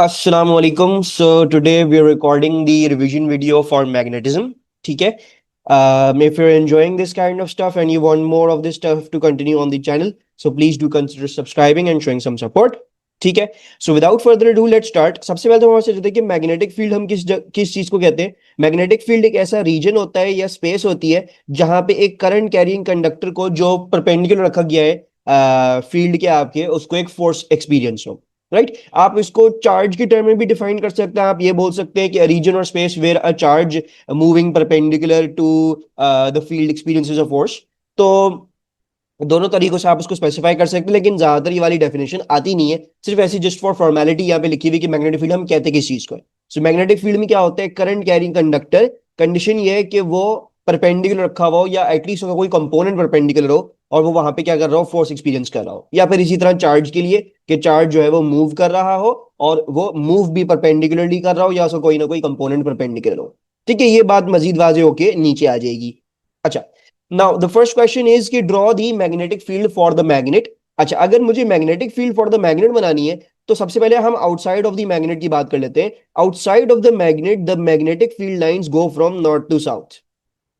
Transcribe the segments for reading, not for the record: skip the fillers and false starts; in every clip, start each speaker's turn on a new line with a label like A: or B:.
A: Assalamu alaikum. So today we are recording the revision video for magnetism. ठीक है. If you're enjoying this kind of stuff and you want more of this stuff to continue on the channel, so please do consider subscribing and showing some support. ठीक है. So without further ado, let's start. सबसे पहले तो हमारे से देखिए magnetic field हम किस चीज को कहते हैं. मैग्नेटिक फील्ड एक ऐसा रीजन होता है या स्पेस होती है जहां पे एक करंट कैरिंग कंडक्टर को जो परपेंडिकुलर रखा गया है फील्ड के आपके उसको एक फोर्स एक्सपीरियंस हो. राइट. आप इसको चार्ज की टर्म में भी डिफाइन कर सकते हैं. आप ये बोल सकते हैं कि रीजन और space where a charge moving perpendicular to the field experiences a force. तो दोनों तरीकों से आप उसको स्पेसिफाई कर सकते हैं, लेकिन ज्यादातर ये वाली डेफिनेशन आती नहीं है. सिर्फ ऐसी जस्ट फॉर फॉर्मेलिटी यहाँ पे लिखी हुई कि मैग्नेटिक फील्ड हम कहते हैं किस चीज को है. सो मैग्नेटिक फील्ड में क्या होता है, करंट कैरिंग कंडक्टर. कंडीशन ये है कि वो परपेंडिकुलर रखा हुआ हो या एटलीस्ट कोई कंपोनेंट परपेंडिकुलर हो और वो वहां पे क्या कर रहा हो, फोर्स एक्सपीरियंस कर रहा हो. या फिर इसी तरह चार्ज के लिए कि चार्ज जो है वो मूव कर रहा हो और वो मूव भी परपेंडिकुलरली कर रहा हो या उसको कोई ना कोई कंपोनेंट परपेंडिकुलर हो. ठीक है, ये बात मजीद वाजे होके नीचे आ जाएगी. अच्छा. Now the first question is कि draw the magnetic field for the magnet. अच्छा, अगर मुझे magnetic field for the magnet बनानी है तो सबसे पहले हम आउटसाइड ऑफ द मैग्नेट की बात कर लेते हैं. Outside of the magnetic field lines go from north to south.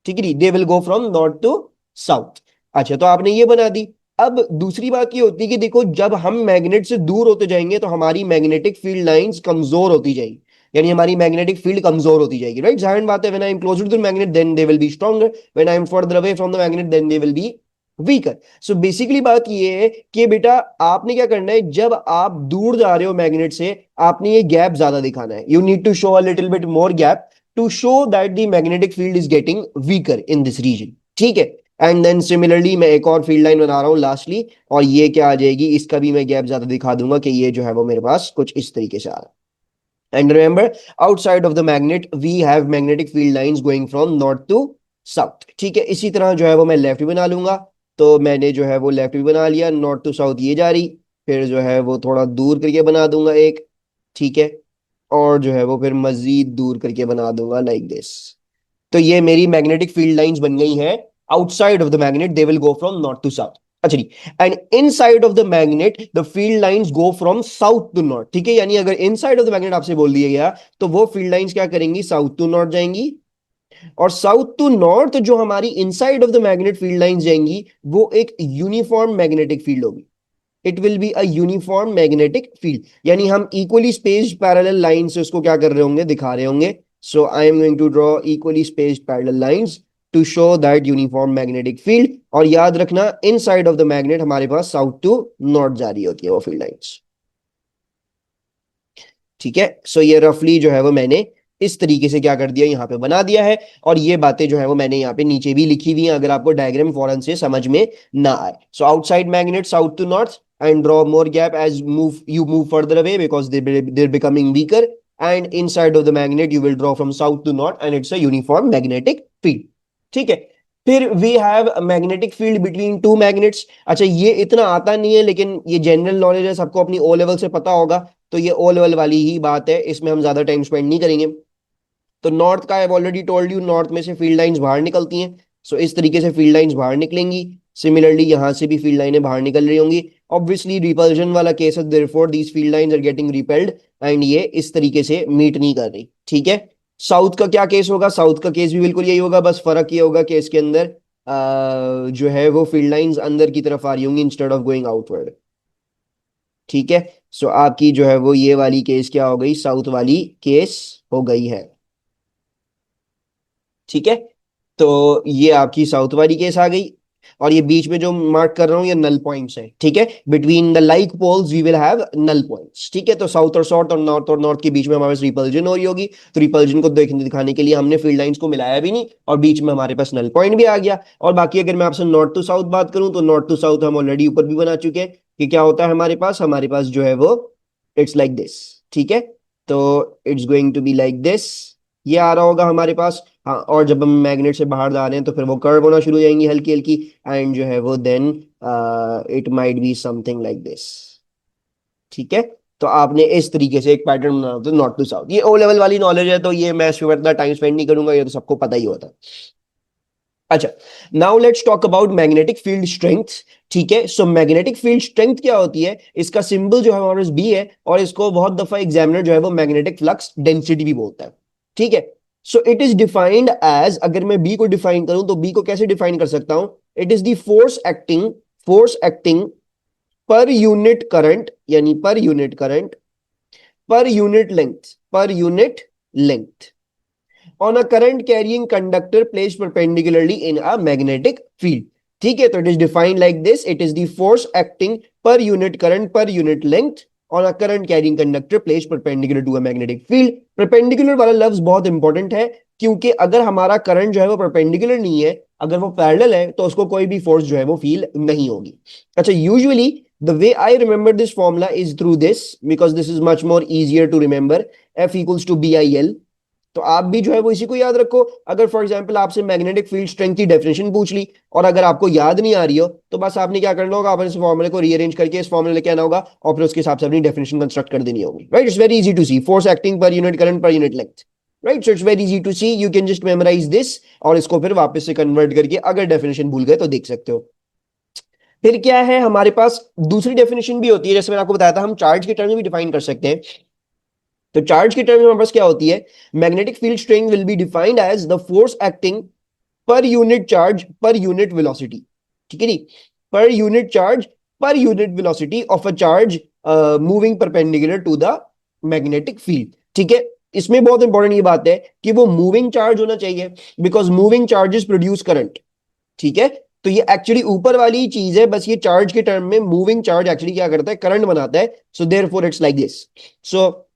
A: ठीक है, they will go from north to south. अच्छा, तो आपने ये बना दी. अब दूसरी बात ये होती है कि देखो, जब हम मैग्नेट से दूर होते जाएंगे तो हमारी मैग्नेटिक फील्ड लाइंस कमजोर होती जाएगी, यानी हमारी मैग्नेटिक फील्ड कमजोर होती जाएगी. राइट, जाहिर बात है. When I am closer to the magnet then they will be stronger, when I am further away from the magnet then they will be weaker. So basically बात ये है कि बेटा आपने क्या करना है, जब आप दूर जा रहे हो मैग्नेट से, आपने ये गैप ज्यादा दिखाना है. You need to show a little bit more gap to show that the magnetic field is getting weaker in this region. ठीक है. एंड देन सिमिलरली मैं एक और फील्ड लाइन बना रहा हूं लास्टली, और ये क्या आ जाएगी, इसका भी मैं गैप ज्यादा दिखा दूंगा कि ये जो है वो मेरे पास कुछ इस तरीके से आ रहा है. And remember, outside of the magnet we have magnetic field lines going from north to south. ठीक है, इसी तरह जो है वो मैं लेफ्ट भी बना लूंगा. तो मैंने जो है वो लेफ्ट भी बना लिया, नॉर्थ टू साउथ ये जा रही. फिर जो है वो थोड़ा दूर करके बना दूंगा एक. ठीक है, और जो है वो फिर मजीद दूर करके बना दूंगा लाइक दिस. तो ये मेरी मैग्नेटिक फील्ड लाइंस बन गई हैं. Outside of the magnet they will go from north to south. अच्छा जी. And inside of the magnet the field lines go from south to north. ठीक है, यानी अगर इनसाइड ऑफ द मैग्नेट आपसे बोल दिया गया तो वो फील्ड लाइंस क्या करेंगी, साउथ टू नॉर्थ जाएंगी. और साउथ टू नॉर्थ जो हमारी inside of the magnet field lines जाएंगी वो एक यूनिफॉर्म मैग्नेटिक फील्ड होगी. It will be a uniform magnetic field, यानी हम इक्वली स्पेस्ड पैरेलल लाइन से उसको क्या कर रहे होंगे, दिखा रहे होंगे. So I am going to draw equally spaced parallel lines to show that uniform magnetic field. और याद रखना, inside of the magnet हमारे पास साउथ टू नॉर्थ जा रही होती है वो फील्ड लाइंस. ठीक है. सो ये रफली जो है वो मैंने इस तरीके से क्या कर दिया, यहाँ पे बना दिया है. और ये बातें जो है वो मैंने यहाँ पे नीचे भी लिखी हुई हैं अगर आपको डायग्राम फौरन से समझ में ना आए. So outside magnet south to north and draw more gap as you move further away because they're becoming weaker. And inside of the magnet you will draw from south to north and it's a uniform magnetic field. ठीक है. फिर we have a magnetic field between two magnets. अच्छा, ये इतना आता नहीं है लेकिन ये जनरल नॉलेज है, सबको अपनी ओ लेवल से पता होगा. तो ये ओ लेवल वाली ही बात है, इसमें हम ज्यादा टाइम स्पेंड नहीं करेंगे. तो नॉर्थ का I already told you, north में से फील्ड लाइंस बाहर निकलती हैं. सो इस तरीके से फील्ड लाइंस बाहर निकलेंगी. सिमिलरली यहां से भी फील्ड लाइनें बाहर निकल रही होंगी. ऑब्वियसली रिपल्जन वाला केस है, therefore these field lines are getting repelled and ये इस तरीके से मीट नहीं कर रही. ठीक है. साउथ का क्या केस होगा, साउथ का केस भी बिल्कुल यही होगा, बस फर्क ये होगा कि इसके अंदर जो है वो फील्ड लाइंस अंदर की तरफ आ रही होंगी इंस्टेड ऑफ गोइंग आउटवर्ड. ठीक है. सो आपकी जो है वो ये वाली केस क्या हो गई, साउथ वाली केस हो गई है. ठीक है. तो ये आपकी साउथ वाली केस आ गई. और ये बीच में जो मार्क कर रहा हूं ये नल पॉइंट्स है. ठीक है, between the like poles we will have null points. ठीक है, तो साउथ और साउथ और नॉर्थ के बीच में हमारे पास रिपल्जन हो रही होगी. तो रिपल्जन को देखने दिखाने के लिए हमने फील्ड लाइंस को मिलाया भी नहीं और बीच में हमारे पास नल पॉइंट भी आ गया. और बाकी अगर मैं आपसे नॉर्थ टू साउथ बात करूं तो नॉर्थ टू साउथ हम ऑलरेडी ऊपर भी बना चुके हैं कि क्या होता है हमारे पास जो है वो इट्स लाइक दिस. ठीक है, तो it's going to be like this. ये आ रहा होगा हमारे पास. हाँ, और जब हम मैग्नेट से बाहर जा रहे हैं तो फिर वो कर्व होना शुरू हो जाएंगी हल्की हल्की. एंड जो है वो then it might be something like this. ठीक है. तो आपने इस तरीके से एक पैटर्न बनाना होता है नॉर्थ टू साउथ. ये ओ लेवल वाली नॉलेज है तो ये मैं इस पर इतना टाइम स्पेंड नहीं करूंगा, ये तो सबको पता ही होता है. अच्छा, now let's talk about magnetic field strength. ठीक है, सो मैग्नेटिक फील्ड स्ट्रेंथ क्या होती है, इसका सिंबल जो है हमारे पास बी है, और इसको बहुत दफा एग्जामिनर जो है वो मैग्नेटिक फ्लक्स डेंसिटी भी बोलता है। ठीक है, so it is defined as, अगर मैं बी को डिफाइन करूं तो बी को कैसे डिफाइन कर सकता हूं, it is the force acting per unit current, यानी per unit length on a current carrying conductor placed perpendicularly in a magnetic field. ठीक है, तो it is defined like this, it is the force acting per unit current per unit length on a current carrying conductor placed perpendicular to a magnetic field. Perpendicular वाला लफ्ज बहुत important है, क्योंकि अगर हमारा करंट जो है वो परपेंडिकुलर नहीं है, अगर वो पैरेलल है, तो उसको कोई भी फोर्स जो है वो फील नहीं होगी। अच्छा, usually the way I remember this formula is through this, because this is much more easier to remember. F equals to BIL, तो आप भी जो है वो इसी को याद रखो। अगर फॉर एग्जांपल आपसे मैग्नेटिक फील्ड स्ट्रेंथ की डेफिनेशन पूछ ली और अगर आपको याद नहीं आ रही हो, तो बस आपने क्या करना होगा, आपने इस फॉर्मूले को रीअरेंज करके इस फॉर्मूले लेके आना होगा और फिर उसके हिसाब से अपनी डेफिनेशन कंस्ट्रक्ट कर देनी होगी। Right, it's very easy to see, force acting per unit current per unit length. Right, so it's very easy to see, you can just memorise this और इसको फिर वापस से कन्वर्ट करके अगर डेफिनेशन भूल गए तो देख सकते हो। फिर क्या है हमारे पास, दूसरी डेफिनेशन भी होती है, जैसे मैंने आपको बताया था हम चार्ज के टर्म में भी डिफाइन कर सकते हैं। तो चार्ज के टर्म में हमारे पास क्या होती है, magnetic field strength will be defined as the force acting per unit charge per unit velocity. ठीक है जी, per unit charge per unit velocity of a charge moving perpendicular to the magnetic field. ठीक है, इसमें बहुत important ये बात है कि वो मूविंग चार्ज होना चाहिए, because moving charges produce current. ठीक है, तो ये एक्चुअली ऊपर वाली चीज है, बस ये चार्ज के टर्म में मूविंग चार्ज एक्चुअली क्या करता है, करंट बनाता है। So therefore it's like this, so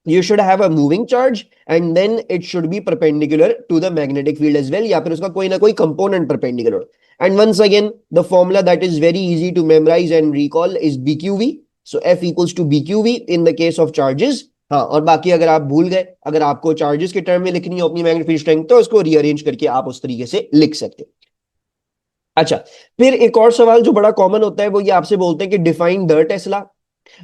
A: you should have a moving charge and then it should be perpendicular to the magnetic field as well, या फिर उसका कोई ना कोई component perpendicular. And once again the formula that is very easy to memorize and recall is BQV. So F equals to BQV in the case of charges. हाँ, और बाकी अगर आप भूल गए, अगर आपको चार्जेस के टर्म में लिखनी हो अपनी मैग्नेटिक फील्ड स्ट्रेंथ, तो उसको रीअरेंज करके आप उस तरीके से लिख सकते हैं। अच्छा, फिर एक और सवाल जो बड़ा कॉमन होता है वो ये आपसे बोलते हैं कि define the Tesla.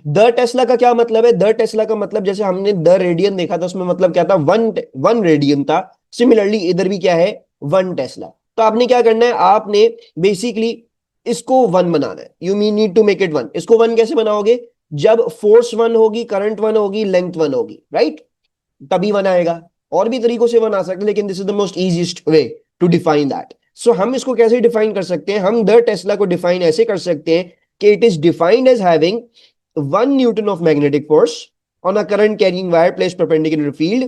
A: The Tesla का क्या मतलब है, द टेस्ला का मतलब, जैसे हमने द रेडियन देखा था उसमें मतलब क्या था, वन वन रेडियन था। सिमिलरली इधर भी क्या है, वन टेस्ला। तो आपने क्या करना है, आपने बेसिकली इसको वन बनाना है, you mean need to make it one. इसको वन कैसे बनाओगे, जब फोर्स वन होगी, करंट वन होगी, लेंथ वन होगी, राइट, तभी वन आएगा। और भी तरीकों से वन आ सकते हैं, लेकिन this is the most easiest way to define that. So हम इसको कैसे डिफाइन कर सकते हैं, हम द टेस्ला को डिफाइन ऐसे कर सकते हैं कि it is defined as having 1 Newton of magnetic force on a current carrying wire placed perpendicular field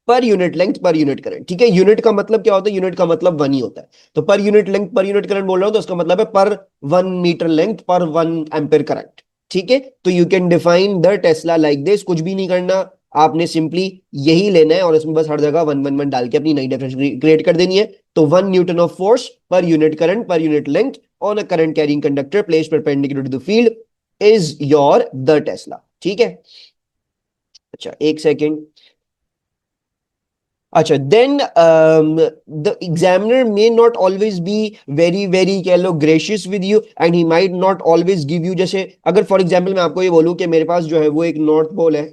A: पर यूनिट लेंथ पर यूनिट करंट। ठीक है, यूनिट का मतलब क्या होता है, यूनिट का मतलब वन ही होता है। तो पर यूनिट लेंथ पर यूनिट करंट बोल रहा हूं तो उसका मतलब है पर 1 मीटर लेंथ पर 1 एम्पियर करंट। ठीक है, तो you can define the Tesla like this, कुछ भी नहीं करना, आपने सिंपली यही लेना है और इसमें बस हर जगह वन वन वन डाल के अपनी नई डेफिनेशन क्रिएट कर देनी है। तो 1 Newton of force per unit current per unit length on a current carrying conductor placed perpendicular to the field is your the tesla. ठीक है, अच्छा एक सेकेंड। अच्छा, then the examiner may not always be very कह लो gracious with you and he might not always give you, जैसे अगर for example मैं आपको ये बोलूं कि मेरे पास जो है वो एक नॉर्थ पोल है,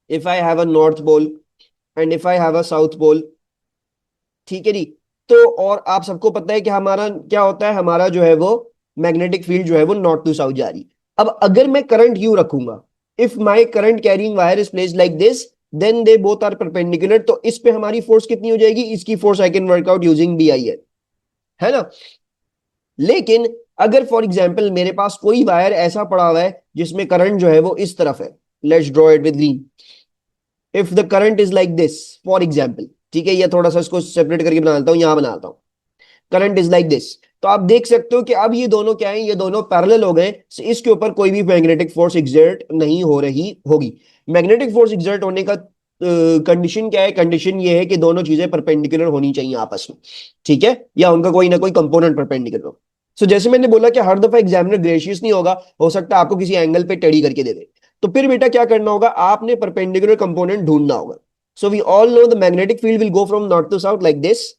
A: if I have a north pole and if I have a south pole. ठीक है जी, तो और आप सबको पता है कि हमारा क्या होता है, हमारा जो है वो मैग्नेटिक फील्ड जो है वो नॉर्थ टू साउथ जा रही। अब अगर मैं करंट यू रखूंगा, if my current carrying wire is placed like this, then they both are perpendicular, तो इस पे हमारी फोर्स कितनी हो जाएगी, इसकी force I can work out using BIL, है ना। लेकिन अगर फॉर एग्जाम्पल मेरे पास कोई वायर ऐसा पड़ा हुआ है जिसमें करंट जो है वो इस तरफ है, let's draw it with green, if the current is like this for example. ठीक है, या थोड़ा सा इसको सेपरेट करके बनाता हूं, यहां बनाता हूं, करंट इज लाइक दिस, तो आप देख सकते हो कि अब ये दोनों क्या है, ये दोनों पैरेलल हो गए, इसके ऊपर कोई भी मैग्नेटिक फोर्स एग्जर्ट नहीं हो रही होगी। मैग्नेटिक फोर्स एग्जर्ट होने का कंडीशन क्या है, कंडीशन ये है कि दोनों चीजें परपेंडिकुलर होनी चाहिए आपस में। ठीक है, या उनका कोई ना कोई कंपोनेंट परपेंडिकुलर हो। सो जैसे मैंने बोला कि हर दफा एग्जामिनर ग्रेशियस नहीं होगा, हो सकता है आपको किसी एंगल पे टेढ़ी करके दे दे, तो फिर बेटा क्या करना होगा, आपने परपेंडिकुलर कंपोनेंट ढूंढना होगा। So we all know the magnetic field will go from north to south like this.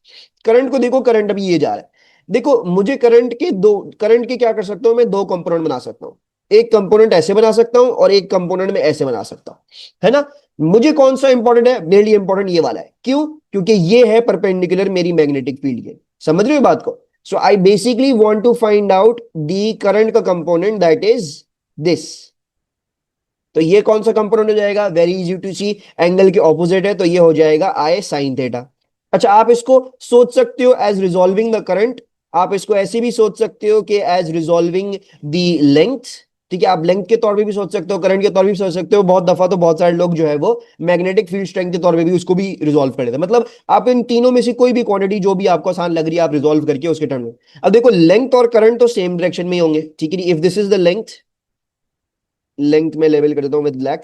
A: Current को देखो, करंट अभी ये जा रहा है, देखो मुझे करंट के क्या कर सकता हूं मैं, दो कंपोनेंट बना सकता हूं। एक कंपोनेंट ऐसे बना सकता हूं और एक कंपोनेंट में ऐसे बना सकता हूं, है ना। मुझे कौन सा इंपॉर्टेंट है, मेरे लिए इंपॉर्टेंट ये वाला है। क्यों? क्योंकि ये है परपेंडिकुलर मेरी मैग्नेटिक फील्ड के। समझ रहे हो बात को? So I basically want to find out the current का कंपोनेंट दैट इज दिस। तो ये कौन सा कंपोनेंट हो जाएगा? Very easy to see, angle के ऑपोजिट है तो ये हो जाएगा आई साइन थीटा। अच्छा, आप इसको सोच सकते हो एज रिजॉल्विंग द करंट, आप इसको ऐसे भी सोच सकते हो कि एज रिजॉल्विंग द लेंथ। ठीक है, आप लेंथ के तौर पे भी सोच सकते हो, करंट के तौर पे भी सोच सकते हो। बहुत दफा तो बहुत सारे लोग जो है वो मैग्नेटिक फील्ड स्ट्रेंथ के तौर पे भी उसको भी रिजॉल्व कर लेते हैं। मतलब आप इन तीनों में से कोई भी क्वांटिटी जो भी आपको आसान लग रही है आप रिजॉल्व करके उसके टर्म में। अब देखो, लेंथ और करंट तो सेम डायरेक्शन में ही होंगे, ठीक है। If this is the length, length में लेवल कर देता हूं with black.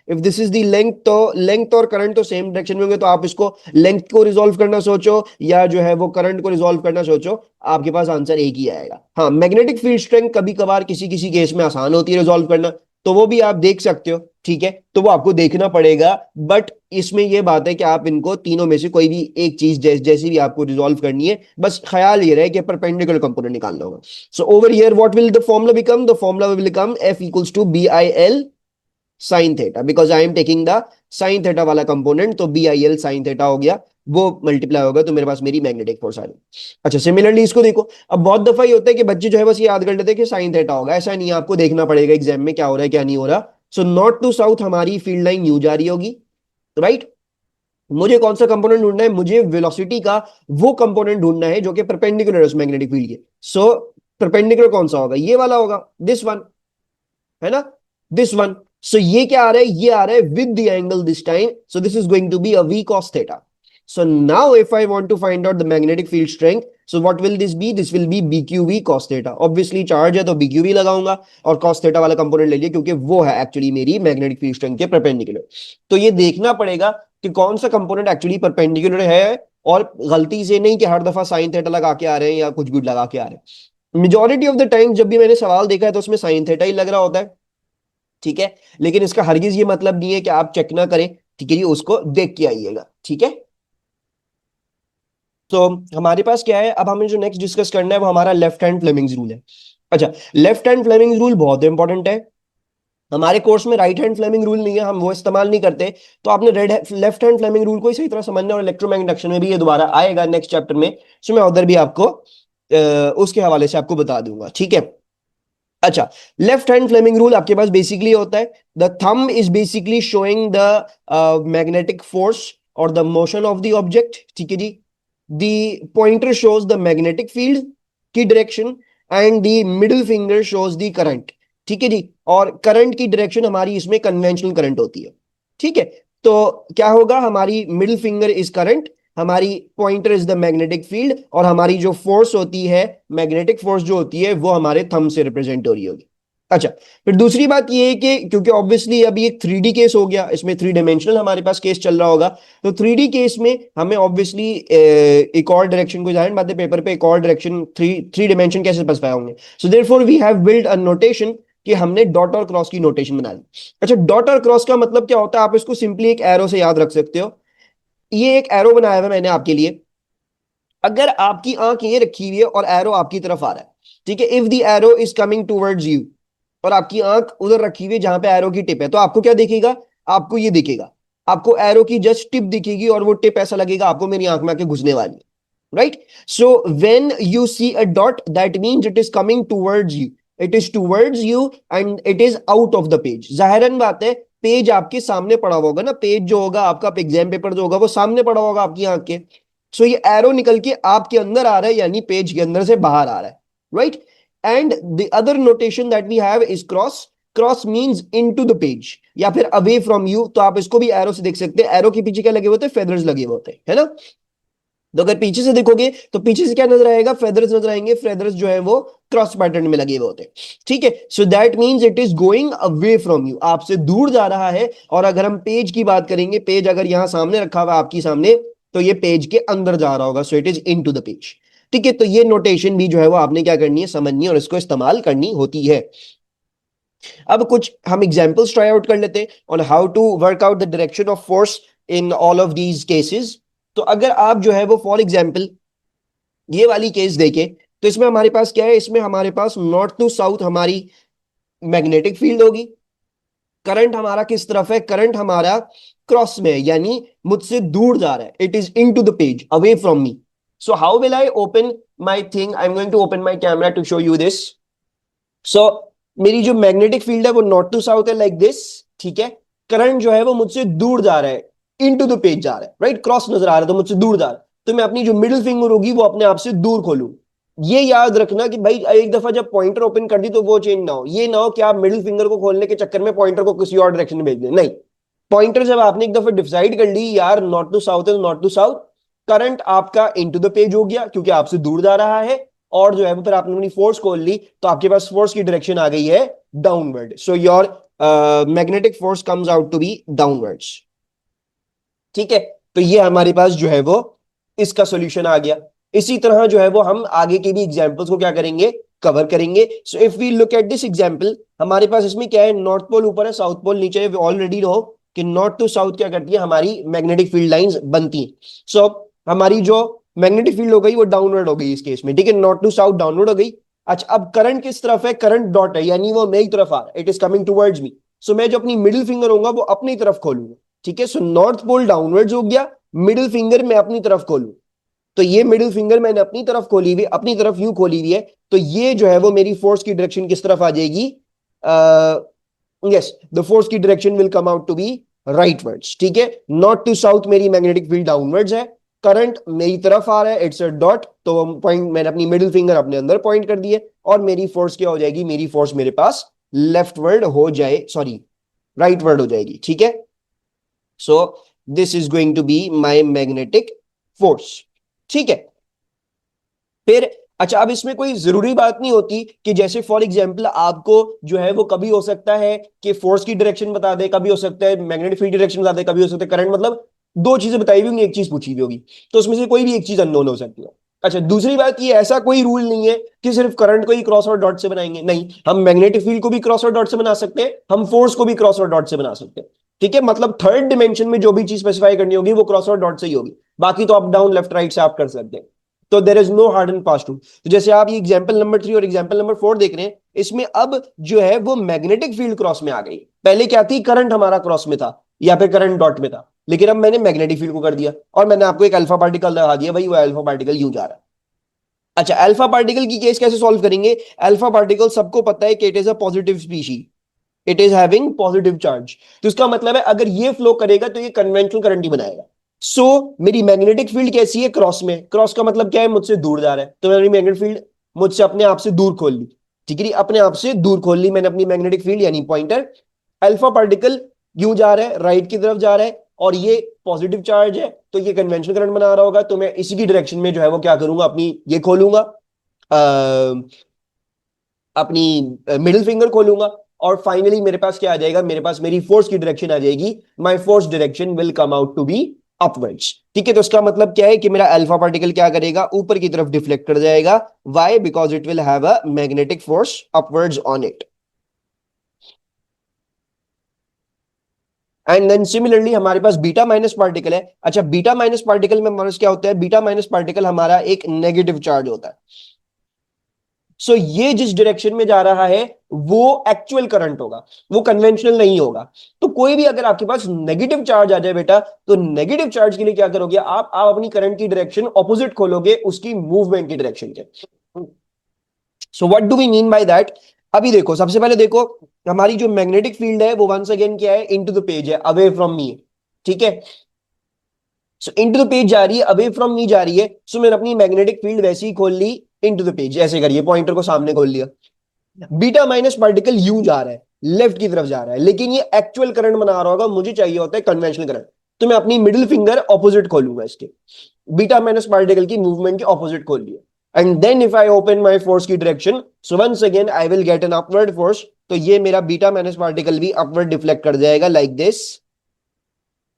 A: If this is the length, तो लेंथ और करंट तो सेम डायरेक्शन में होंगे, तो आप इसको लेंथ को रिजॉल्व करना सोचो या जो है वो करंट को रिजॉल्व करना सोचो, आपके पास आंसर एक ही आएगा। हाँ, मैग्नेटिक फील्ड स्ट्रेंथ कभी कभार किसी किसी केस में आसान होती है रिजॉल्व करना, तो वो भी आप देख सकते हो, ठीक है। तो वो आपको देखना पड़ेगा, बट इसमें ये बात है कि आप इनको तीनों में से कोई भी एक चीज जैसी भी आपको रिजॉल्व करनी है, बस ख्याल ये रहे कि परपेंडिकुलर कंपोनेंट निकालना होगा। So over here what will the formula become? The formula will become F equals to BIL sine theta, because I am taking the sine theta वाला कंपोनेंट, तो BIL साइन थीटा हो गया, वो multiply होगा तो मेरे पास मेरी मैग्नेटिक फोर्स आ गई। अच्छा, सिमिलरली इसको देखो, अब बहुत दफा ये होता है कि बच्चे जो है बस ये याद कर लेते हैं कि साइन थीटा होगा, ऐसा नहीं है, आपको देखना पड़ेगा एग्जाम में क्या हो रहा है क्या नहीं हो रहा। सो नॉर्थ टू साउथ हमारी फील्ड लाइन यूं जा रही होगी, राइट। मुझे कौन सा कंपोनेंट ढूंढना है? मुझे वेलोसिटी का वो कंपोनेंट ढूंढना है जो कि परपेंडिकुलर है उस मैग्नेटिक फील्ड के। सो परपेंडिकुलर कौन सा होगा? ये वाला होगा, दिस वन, है ना, दिस वन। सो ये क्या आ रहा है? ये आ रहा है with the angle this time, so this is going to be a v cos theta. So now if I want to find out the magnetic field strength, so what will this be? This will be BQV cos theta. Obviously charge है तो BQV लगाऊंगा और cos theta वाला component ले लिया क्योंकि वो है एक्चुअली मेरी मैग्नेटिक फील्ड स्ट्रेंथ के परपेंडिकुलर। तो ये देखना पड़ेगा कि कौन सा कंपोनेंट एक्चुअली परपेंडिकुलर है, और गलती से नहीं कि हर दफा साइन थीटा लगा के आ रहे हैं या कुछ भी लगा के आ रहे हैं। मेजॉरिटी ऑफ द टाइम जब भी मैंने सवाल देखा है तो उसमें साइन थीटा ही लग रहा होता है, ठीक है। लेकिन इसका हरगिज ये मतलब नहीं है कि आप चेक ना करें, ठीक है जी, उसको देख के आइएगा, ठीक है। तो हमारे पास क्या है, अब हमें जो नेक्स्ट डिस्कस करना है वो हमारा लेफ्ट हैंड फ्लेमिंग्स रूल है। अच्छा, लेफ्ट हैंड फ्लेमिंग्स रूल बहुत इंपॉर्टेंट है। हमारे कोर्स में राइट हैंड फ्लेमिंग रूल नहीं है, हम वो इस्तेमाल नहीं करते। तो आपने लेफ्ट हैंड फ्लेमिंग रूल को ही सही तरह समझना, और इलेक्ट्रोमैग्नेटिक्स में भी ये दोबारा आएगा नेक्स्ट चैप्टर में, सो मैं उधर भी आपको उसके हवाले से आपको बता दूंगा, ठीक है। अच्छा, लेफ्ट हैंड फ्लेमिंग रूल आपके पास बेसिकली होता है, the thumb is basically showing the magnetic force और the motion of the object, ठीक है जी। The pointer shows the magnetic field की direction and the middle finger shows the current, ठीक है जी। और करंट की डायरेक्शन हमारी इसमें कन्वेंशनल करंट होती है, ठीक है। तो क्या होगा, हमारी मिडिल फिंगर इज करंट, हमारी pointer is the magnetic field, और हमारी जो फोर्स होती है, मैग्नेटिक फोर्स जो होती है वो हमारे थंब से रिप्रेजेंट हो रही होगी। अच्छा, फिर दूसरी बात ये है कि क्योंकि ऑब्वियसली अभी एक 3D केस हो गया, इसमें 3 डायमेंशनल हमारे पास केस चल रहा होगा, तो 3D केस में हमें ऑब्वियसली एक और डायरेक्शन को, जाहिर बात है पेपर पे एक और डायरेक्शन, थ्री डायमेंशन कैसे स्पेसिफाई होंगे। So therefore we have build a notation कि हमने डॉट और क्रॉस की नोटेशन बना ली। अच्छा, डॉट और क्रॉस का मतलब क्या होता है? आप इसको सिंपली एक एरो से याद रख सकते हो। ये एक एरो बनाया हुआ मैंने आपके लिए, अगर आपकी आंख ये रखी हुई है और एरो आपकी तरफ आ रहा है, ठीक है, if the arrow is coming towards you, और आपकी आंख उधर रखी हुई है जहां पे एरो की टिप है, तो आपको क्या दिखेगा? आपको ये दिखेगा, आपको एरो की जस्ट टिप दिखेगी, और वो टिप ऐसा लगेगा आपको मेरी आंख में आके घुसने वाली है, right. So when you see a dot that means it is coming towards you, it is towards you and it is out of the page. जाहिरन बात है, पेज आपके सामने पड़ा होगा ना, पेज जो होगा आपका एग्जाम पेपर जो होगा वो सामने पड़ा होगा आपकी आंख के। सो ये एरो निकल के आपके अंदर आ रहा है, यानी पेज के अंदर से बाहर आ रहा है, right. And the other notation that we have is cross. Cross means into the page या फिर अवे फ्रॉम यू, तो आप इसको भी एरो से देख सकते हैं। एरो के पीछे क्या लगे होते हैं? फेदर्स लगे होते हैं, है ना। तो अगर पीछे से देखोगे तो पीछे से क्या नजर आएगा? फेदर्स नजर आएंगे। फेदर्स जो है वो क्रॉस पैटर्न में लगे हुए होते हैं, ठीक है। So that means it is going away from you, आपसे दूर जा रहा है। और अगर हम पेज की बात करेंगे, पेज अगर यहां सामने रखा हुआ आपकी सामने, तो ये पेज के अंदर जा रहा होगा, so it is into the page, ठीक है। तो ये नोटेशन भी जो है वो आपने क्या करनी है? समझनी है और इसको इस्तेमाल करनी होती है। अब कुछ हम एग्जांपल्स ट्राई आउट कर लेते हैं on how to work out the direction of force in all of these cases. तो अगर आप जो है वो फॉर एग्जांपल ये वाली केस देखें, तो इसमें हमारे पास क्या है? इसमें हमारे पास नॉर्थ टू साउथ हमारी मैग्नेटिक फील्ड होगी। करंट हमारा किस तरफ है? करंट हमारा क्रॉस में है, यानी मुझसे दूर जा रहा है। It is into the page, away from me. So how will I open my thing? I am going to open my camera to show you this. सो मेरी जो मैग्नेटिक फील्ड है वो नॉर्थ टू साउथ है, like this. ठीक है, current जो है वो मुझसे दूर जा रहा है, इन टू द पेज जा रहा है, राइट? क्रॉस नजर आ रहा है तो मुझसे दूर जा रहा है, तो मैं अपनी जो मिडिल फिंगर होगी वो अपने आप से दूर खोलूं। ये याद रखना कि भाई एक दफा जब पॉइंटर ओपन कर दी तो वो चेंज ना हो। ये ना हो कि आप मिडिल फिंगर को खोलने के चक्कर में पॉइंटर को किसी और डायरेक्शन में भेज दें, नहीं। पॉइंटर जब आपने एक दफा डिसाइड कर ली यार नॉर्थ टू साउथ है तो नॉर्थ टू साउथ, करंट आपका इनटू द पेज हो गया क्योंकि आपसे दूर जा रहा है। और जो है वो फिर आपने अपनी फोर्स खोल ली तो आपके पास फोर्स की डायरेक्शन आ गई है downward. So your magnetic force comes out to be downwards. ठीक है, तो ये हमारे पास जो है वो इसका सॉल्यूशन आ गया। इसी तरह जो है वो हम आगे के भी एग्जांपल्स को क्या करेंगे? कवर करेंगे। So if we look at this example, हमारे पास इसमें क्या है? नॉर्थ पोल ऊपर है, साउथ पोल नीचे है। ऑलरेडी नो कि नॉर्थ टू साउथ क्या करती है? हमारी मैग्नेटिक फील्ड लाइंस बनती हैं। सो हमारी जो मैग्नेटिक फील्ड हो गई वो डाउनवर्ड हो गई इस केस में। ठीक है, नॉर्थ टू साउथ डाउनवर्ड हो गई। अच्छा, अब करंट किस तरफ है? करंट डॉट है, यानी वो मेरी तरफ आ रहा है, it is coming towards me. So मैं जो अपनी मिडिल फिंगर होगा वो अपनी तरफ खोलूंगा। ठीक है, सो नॉर्थ पोल डाउनवर्ड्स हो गया, मिडिल फिंगर मैं अपनी तरफ खोलूं। तो ये मिडिल फिंगर मैंने अपनी तरफ खोली हुई, अपनी तरफ यूं खोली हुई है, तो ये जो है वो मेरी फोर्स की डायरेक्शन किस तरफ आ जाएगी? यस, द फोर्स की direction will come out to be rightwards. ठीक है, नॉर्थ टू साउथ मेरी मैग्नेटिक फील्ड डाउनवर्ड्स है, करंट मेरी तरफ आ रहा है, इट्स अ डॉट। तो पॉइंट मैंने अपनी मिडिल फिंगर अपने अंदर पॉइंट कर दी है, और मेरी फोर्स क्या हो जाएगी? मेरी फोर्स मेरे पास लेफ्टवर्ड हो जाए, सॉरी राइटवर्ड हो जाएगी। ठीक है, so this is going to be my magnetic force. ठीक है, फिर अच्छा, अब इसमें कोई जरूरी बात नहीं होती कि जैसे फॉर एग्जांपल आपको जो है वो कभी हो सकता है कि फोर्स की डायरेक्शन बता दे, कभी हो सकता है मैग्नेटिक फील्ड डायरेक्शन बता दे, कभी हो सकता है करंट, मतलब दो चीजें बताई हुई होंगी, एक चीज पूछी हुई होगी, तो उसमें से कोई भी एक चीज अननोन हो सकती है। अच्छा, दूसरी बात ये, ऐसा कोई रूल नहीं है कि सिर्फ करंट को ही क्रॉस और डॉट से बनाएंगे, नहीं, हम मैग्नेटिक फील्ड को भी क्रॉस और डॉट से बना सकते हैं, हम फोर्स को भी क्रॉस और डॉट से बना सकते हैं। ठीक है, मतलब थर्ड डिमेंशन में जो भी चीज स्पेसिफाई करनी होगी वो क्रॉस और डॉट से ही होगी, बाकी तो अप डाउन लेफ्ट राइट से आप कर सकते हैं। तो there is no hard and fast rule. तो जैसे आप ये एग्जाम्पल नंबर 3 और एग्जाम्पल नंबर 4 देख रहे हैं, इसमें अब जो है वो मैग्नेटिक फील्ड क्रॉस में आ गई। पहले क्या थी? करंट हमारा क्रॉस में था या फिर करंट डॉट में था, लेकिन अब मैंने मैग्नेटिक फील्ड को कर दिया और मैंने आपको एक अल्फा पार्टिकल लगा दिया, भाई वो अल्फा पार्टिकल यूं जा रहा है। अच्छा, अल्फा पार्टिकल की केस कैसे सॉल्व करेंगे? अल्फा पार्टिकल सबको पता है कि it is a positive species, it is having positive charge. तो इसका मतलब है अगर ये फ्लो करेगा तो ये कन्वेंशनल करंट ही बनाएगा। सो मेरी मैग्नेटिक फील्ड कैसी है? क्रॉस में। क्रॉस का मतलब क्या है? मुझसे दूर जा रहा है, तो मेरी मैग्नेटिक फील्ड मुझसे अपने आप से दूर खोल ली। ठीक है, अपने आप से दूर खोल ली मैंने अपनी मैग्नेटिक फील्ड, यानी पॉइंटर। अल्फा पार्टिकल यूं जा रहा है, राइट की तरफ जा रहा है, और ये पॉजिटिव चार्ज है तो ये कन्वेंशनल करंट बना रहा होगा, तो मैं इसी की डायरेक्शन में जो है वो क्या करूंगा? अपनी ये खोलूंगा, अपनी मिडिल फिंगर खोलूंगा, और फाइनली मेरे पास क्या आ जाएगा? मेरे पास मेरी फोर्स की डायरेक्शन आ जाएगी, my force direction will come out to be upwards. ठीक है, तो इसका मतलब क्या है कि मेरा अल्फा पार्टिकल क्या करेगा? ऊपर की तरफ डिफ्लेक्ट कर जाएगा। Why? Because it will have a magnetic force upwards on it. And then similarly हमारे पास बीटा माइनस पार्टिकल है। अच्छा, बीटा माइनस पार्टिकल में हमारे पास क्या होता है? बीटा माइनस पार्टिकल हमारा एक नेगेटिव चार्ज होता है। सो ये जिस डायरेक्शन में जा रहा है वो एक्चुअल करंट होगा, वो कन्वेंशनल नहीं होगा। तो कोई भी अगर आपके पास नेगेटिव चार्ज आ जाए बेटा, तो नेगेटिव चार्ज के लिए क्या करोगे? आप अपनी करंट की डायरेक्शन ऑपोजिट खोलोगे उसकी मूवमेंट की डायरेक्शन के। So what do we mean by that? अभी देखो, सबसे पहले देखो, हमारी जो मैग्नेटिक फील्ड है वो वंस अगेन क्या है? इनटू द पेज है, अवे फ्रॉम मी। ठीक है, सो इनटू द पेज जा रही है, अवे फ्रॉम मी जा रही है। सो मैंने अपनी मैग्नेटिक फील्ड वैसे ही खोल ली इनटू द पेज, ऐसे करिए, पॉइंटर को सामने खोल लिया। बीटा माइनस पार्टिकल यूं जा रहा है, लेफ्ट की तरफ जा रहा है, लेकिन ये एक्चुअल करंट बना रहा होगा, मुझे चाहिए होता है कन्वेंशनल करंट, तो मैं अपनी मिडिल फिंगर ऑपोजिट खोलूंगा इसके, बीटा माइनस पार्टिकल की मूवमेंट के ऑपोजिट खोल लिया। And then if I open my force की direction, so once again I will get an upward force. तो ये मेरा बीटा माइनस पार्टिकल भी अपवर्ड डिफ्लेक्ट कर जाएगा लाइक दिस।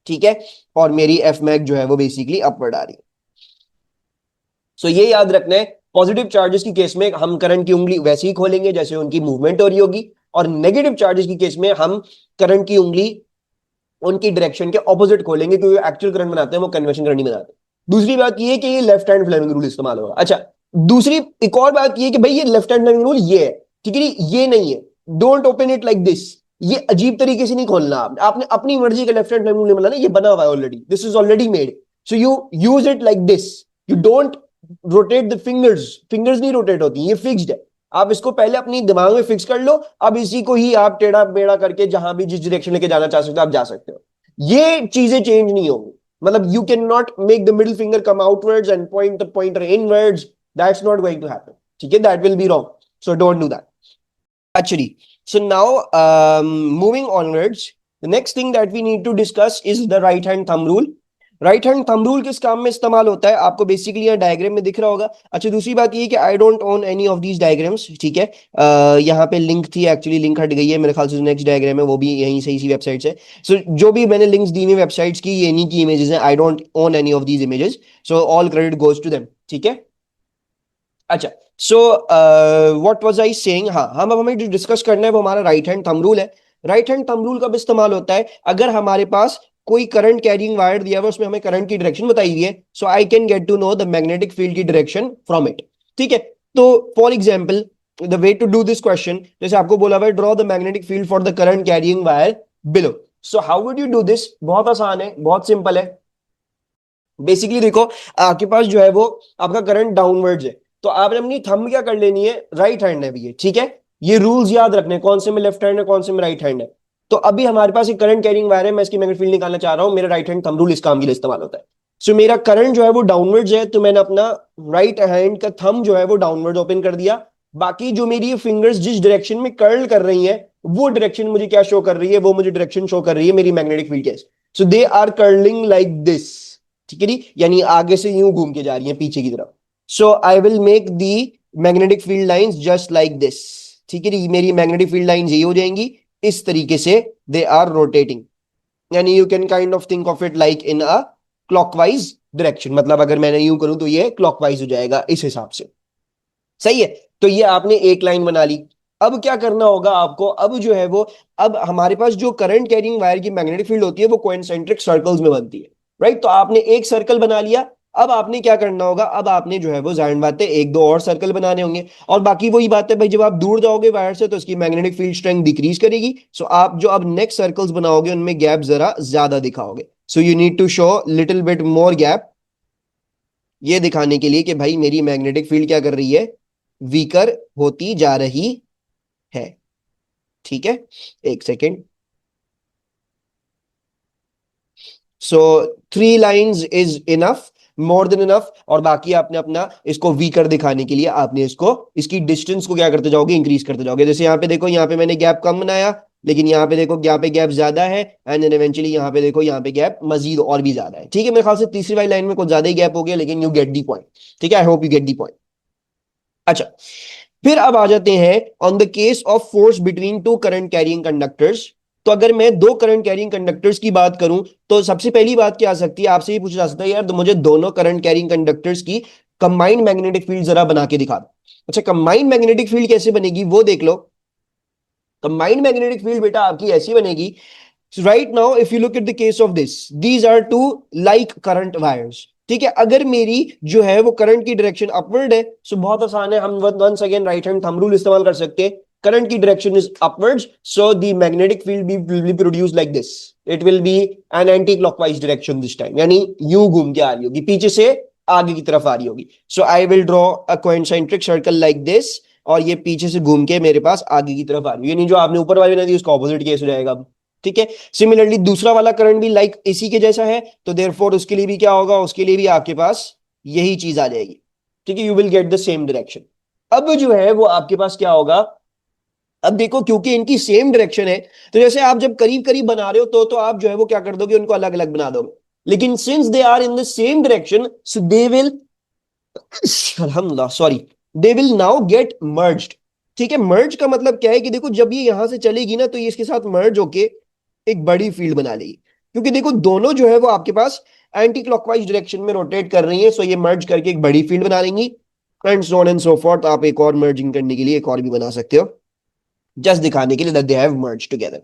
A: ठीक है, और मेरी एफ मैग जो है वो बेसिकली अपवर्ड आ रही है। सो ये याद रखना है, पॉजिटिव चार्जेस की केस में हम करंट की उंगली वैसे ही खोलेंगे जैसे उनकी मूवमेंट हो रही होगी, और नेगेटिव चार्जेस की केस में हम करंट की उंगली उनकी डायरेक्शन के ऑपोजिट खोलेंगे, क्योंकि एक्चुअल करंट बनाते हैं वो कन्वेंशन करंट नहीं बनाते। दूसरी बात ये है कि ये लेफ्ट हैंड फ्लेमिंग रूल इस्तेमाल होगा। अच्छा, दूसरी एक और बात ये है कि भाई ये लेफ्ट हैंड फ्लेमिंग रूल ये है, ठीक है, ये नहीं है। Don't open it like this. ये अजीब तरीके से नहीं खोलना, आपने आपने अपनी मर्जी का लेफ्ट हैंड फॉर्मूला ना, ये बना हुआ है already, this is already made, so you use it like this. You don't rotate the fingers, fingers नहीं रोटेट होती, ये फिक्स्ड है। आप इसको पहले अपनी दिमाग में फिक्स कर लो, अब इसी को ही आप टेढ़ा बेड़ा करके जहां भी जिस डायरेक्शन लेके जाना चाह सकते हो आप जा सकते हो। ये चीजें चेंज नहीं होंगी, मतलब you can not make the middle finger come outwards and point the pointer inwards, that's not going to happen, ठीक है, that will be wrong, so don't do that actually. So now, moving onwards, the next thing that we need to discuss is the right hand thumb rule. Right hand thumb rule किस काम में इस्तेमाल होता है आपको basically यहाँ diagram में दिख रहा होगा। अच्छा, दूसरी बात ये कि आई don't own any of these diagrams, ठीक है। यहाँ पे लिंक थी, एक्चुअली लिंक हट गई है मेरे ख्याल से, नेक्स्ट डायग्राम है वो भी यहीं से इसी वेबसाइट से। सो जो भी मैंने लिंक्स दी हुई वेबसाइट्स की, ये इन्हीं की इमेजेस हैं, I don't own any of these images, so all credit goes to them, ठीक है। अच्छा, so what was I saying, हाँ हम अब हमें जो डिस्कस करना है वो हमारा राइट हैंड थंब रूल है। राइट हैंड थंब रूल कब इस्तेमाल होता है, अगर हमारे पास कोई करंट कैरिंग वायर दिया हुआ है, उसमें हमें करंट की डायरेक्शन बताई हुई है, so I can get to know the magnetic field की डायरेक्शन फ्रॉम इट, ठीक है। तो for example the way to do this question, जैसे आपको बोला हुआ है draw the magnetic field for the current carrying wire below, so how would you do this, बहुत आसान है, बहुत सिंपल है। बेसिकली देखो, आपके पास जो है वो आपका करंट डाउनवर्ड्स है, तो आपने अपनी थंब क्या कर लेनी है, राइट हैंड है ये, ठीक है। ये रूल्स याद रखने, कौन से में लेफ्ट हैंड है कौन से में राइट हैंड है। तो अभी हमारे पास एक करंट कैरिंग वायर है, मैं इसकी मैग्नेटिक फील्ड निकालना चाह रहा हूं, मेरा राइट हैंड थंब रूल इस काम के लिए इस्तेमाल होता है। सो मेरा करंट जो है वो डाउनवर्ड्स है, तो मैंने अपना राइट हैंड का थंब जो है वो डाउनवर्ड्स ओपन कर दिया। बाकी जो मेरी फिंगर्स जिस डायरेक्शन में कर्ल कर रही है, वो डायरेक्शन मुझे क्या शो कर रही है, वो मुझे डायरेक्शन शो कर रही है मेरी मैग्नेटिक फील्ड के। So they are curling like this, ठीक है जी, यानी आगे से यूं घूम के जा रही है पीछे की तरफ। So I will make the magnetic field lines just like this, ठीक है जी, मेरी मैग्नेटिक फील्ड लाइंस ये हो जाएंगी इस तरीके से, दे आर रोटेटिंग, यानी you can kind of think of it like in a clockwise direction, मतलब अगर मैंने यूं करूं तो ये क्लॉकवाइज हो जाएगा इस हिसाब से, सही है। तो ये आपने एक लाइन बना ली। अब क्या करना होगा आपको, अब जो है वो, अब हमारे पास जो करंट कैरिंग वायर की मैग्नेटिक फील्ड होती है वो कोइंसेंट्रिक सर्कल्स में बनती है, राइट। तो आपने एक सर्कल बना लिया, अब आपने क्या करना होगा, अब आपने जो है वो जाहिर बात है एक दो और सर्कल बनाने होंगे, और बाकी वही बात है भाई, जब आप दूर जाओगे वायर से तो इसकी मैग्नेटिक फील्ड स्ट्रेंथ डिक्रीज करेगी, सो आप जो अब नेक्स्ट सर्कल्स बनाओगे उनमें गैप जरा ज्यादा दिखाओगे, so you need to show little bit more gap, ये दिखाने के लिए कि भाई मेरी मैग्नेटिक फील्ड क्या कर रही है, वीकर होती जा रही है, ठीक है। एक second, so 3 lines is enough, more than enough, और बाकी आपने अपना इसको वीकर दिखाने के लिए आपने इसको, इसकी डिस्टेंस को क्या करते जाओगे, इंक्रीज करते जाओगे। जैसे यहाँ पे देखो, यहाँ पे मैंने गैप कम बनाया, लेकिन यहाँ पे देखो यहाँ पे गैप ज्यादा है, एंड देन इवेंचुअली यहाँ पे देखो यहाँ पे गैप मजीद और भी ज्यादा है, ठीक है। मेरे ख्याल से तीसरी वाली लाइन में कुछ ज्यादा ही गैप हो गया, लेकिन यू गेट दी पॉइंट, ठीक है, आई hope you get the point. अच्छा, फिर अब आ जाते हैं on the case of force between two current carrying conductors. तो अगर मैं दो करंट कैरिंग कंडक्टर्स की बात करूं, तो सबसे पहली बात क्या आ सकती है, आपसे ये पूछा जा सकता है यार तो मुझे दोनों करंट कैरिंग कंडक्टर्स की कंबाइंड मैग्नेटिक फील्ड जरा बना के दिखा दो। अच्छा, कंबाइंड मैग्नेटिक फील्ड कैसे बनेगी वो देख लो। कंबाइंड मैग्नेटिक फील्ड बेटा आपकी ऐसी बनेगी, right now if you look at the case of this, these are two like current wires, ठीक है। अगर मेरी जो है वो करंट की डायरेक्शन अपवर्ड है, सो बहुत आसान है, हम once again right hand thumb rule इस्तेमाल कर सकते हैं। करंट की direction is upwards, so the magnetic field will be produced like this, it will be an anti clockwise direction this time, यानी यूं घूम के आ रही होगी, पीछे से आगे की तरफ आ रही होगी। So I will draw a concentric circle like this, और ये पीछे से घूम के मेरे पास आगे की तरफ आ रही है, यानी जो आपने ऊपर वाली बना दी उसका ऑपोजिट केस हो जाएगा, ठीक है। सिमिलरली दूसरा वाला करंट भी लाइक इसी के जैसा है, तो देयरफॉर उसके लिए भी क्या होगा, उसके लिए भी आपके पास यही चीज आ जाएगी, ठीक है, you will get the same direction. अब जो है वो आपके पास क्या होगा, अब देखो क्योंकि इनकी सेम डायरेक्शन है, तो जैसे आप जब करीब करीब बना रहे हो तो आप जो है वो क्या कर दोगे, उनको अलग अलग बना दोगे, लेकिन since they are in the same direction, so they will, अल्हम्दुलिल्लाह sorry, they will now get merged, ठीक है। मर्ज का मतलब क्या है कि देखो जब ये यहां से चलेगी ना, तो ये इसके साथ मर्ज होके एक बड़ी फील्ड बना लेगी, क्योंकि देखो दोनों जो है वो आपके पास एंटी क्लॉकवाइज डायरेक्शन में रोटेट कर रही है, सो ये मर्ज करके एक बड़ी फील्ड बना लेंगी, and so on and so forth. आप एक और मर्जिंग करने के लिए एक और भी बना सकते हो, जस्ट दिखाने के लिए that they have merge together,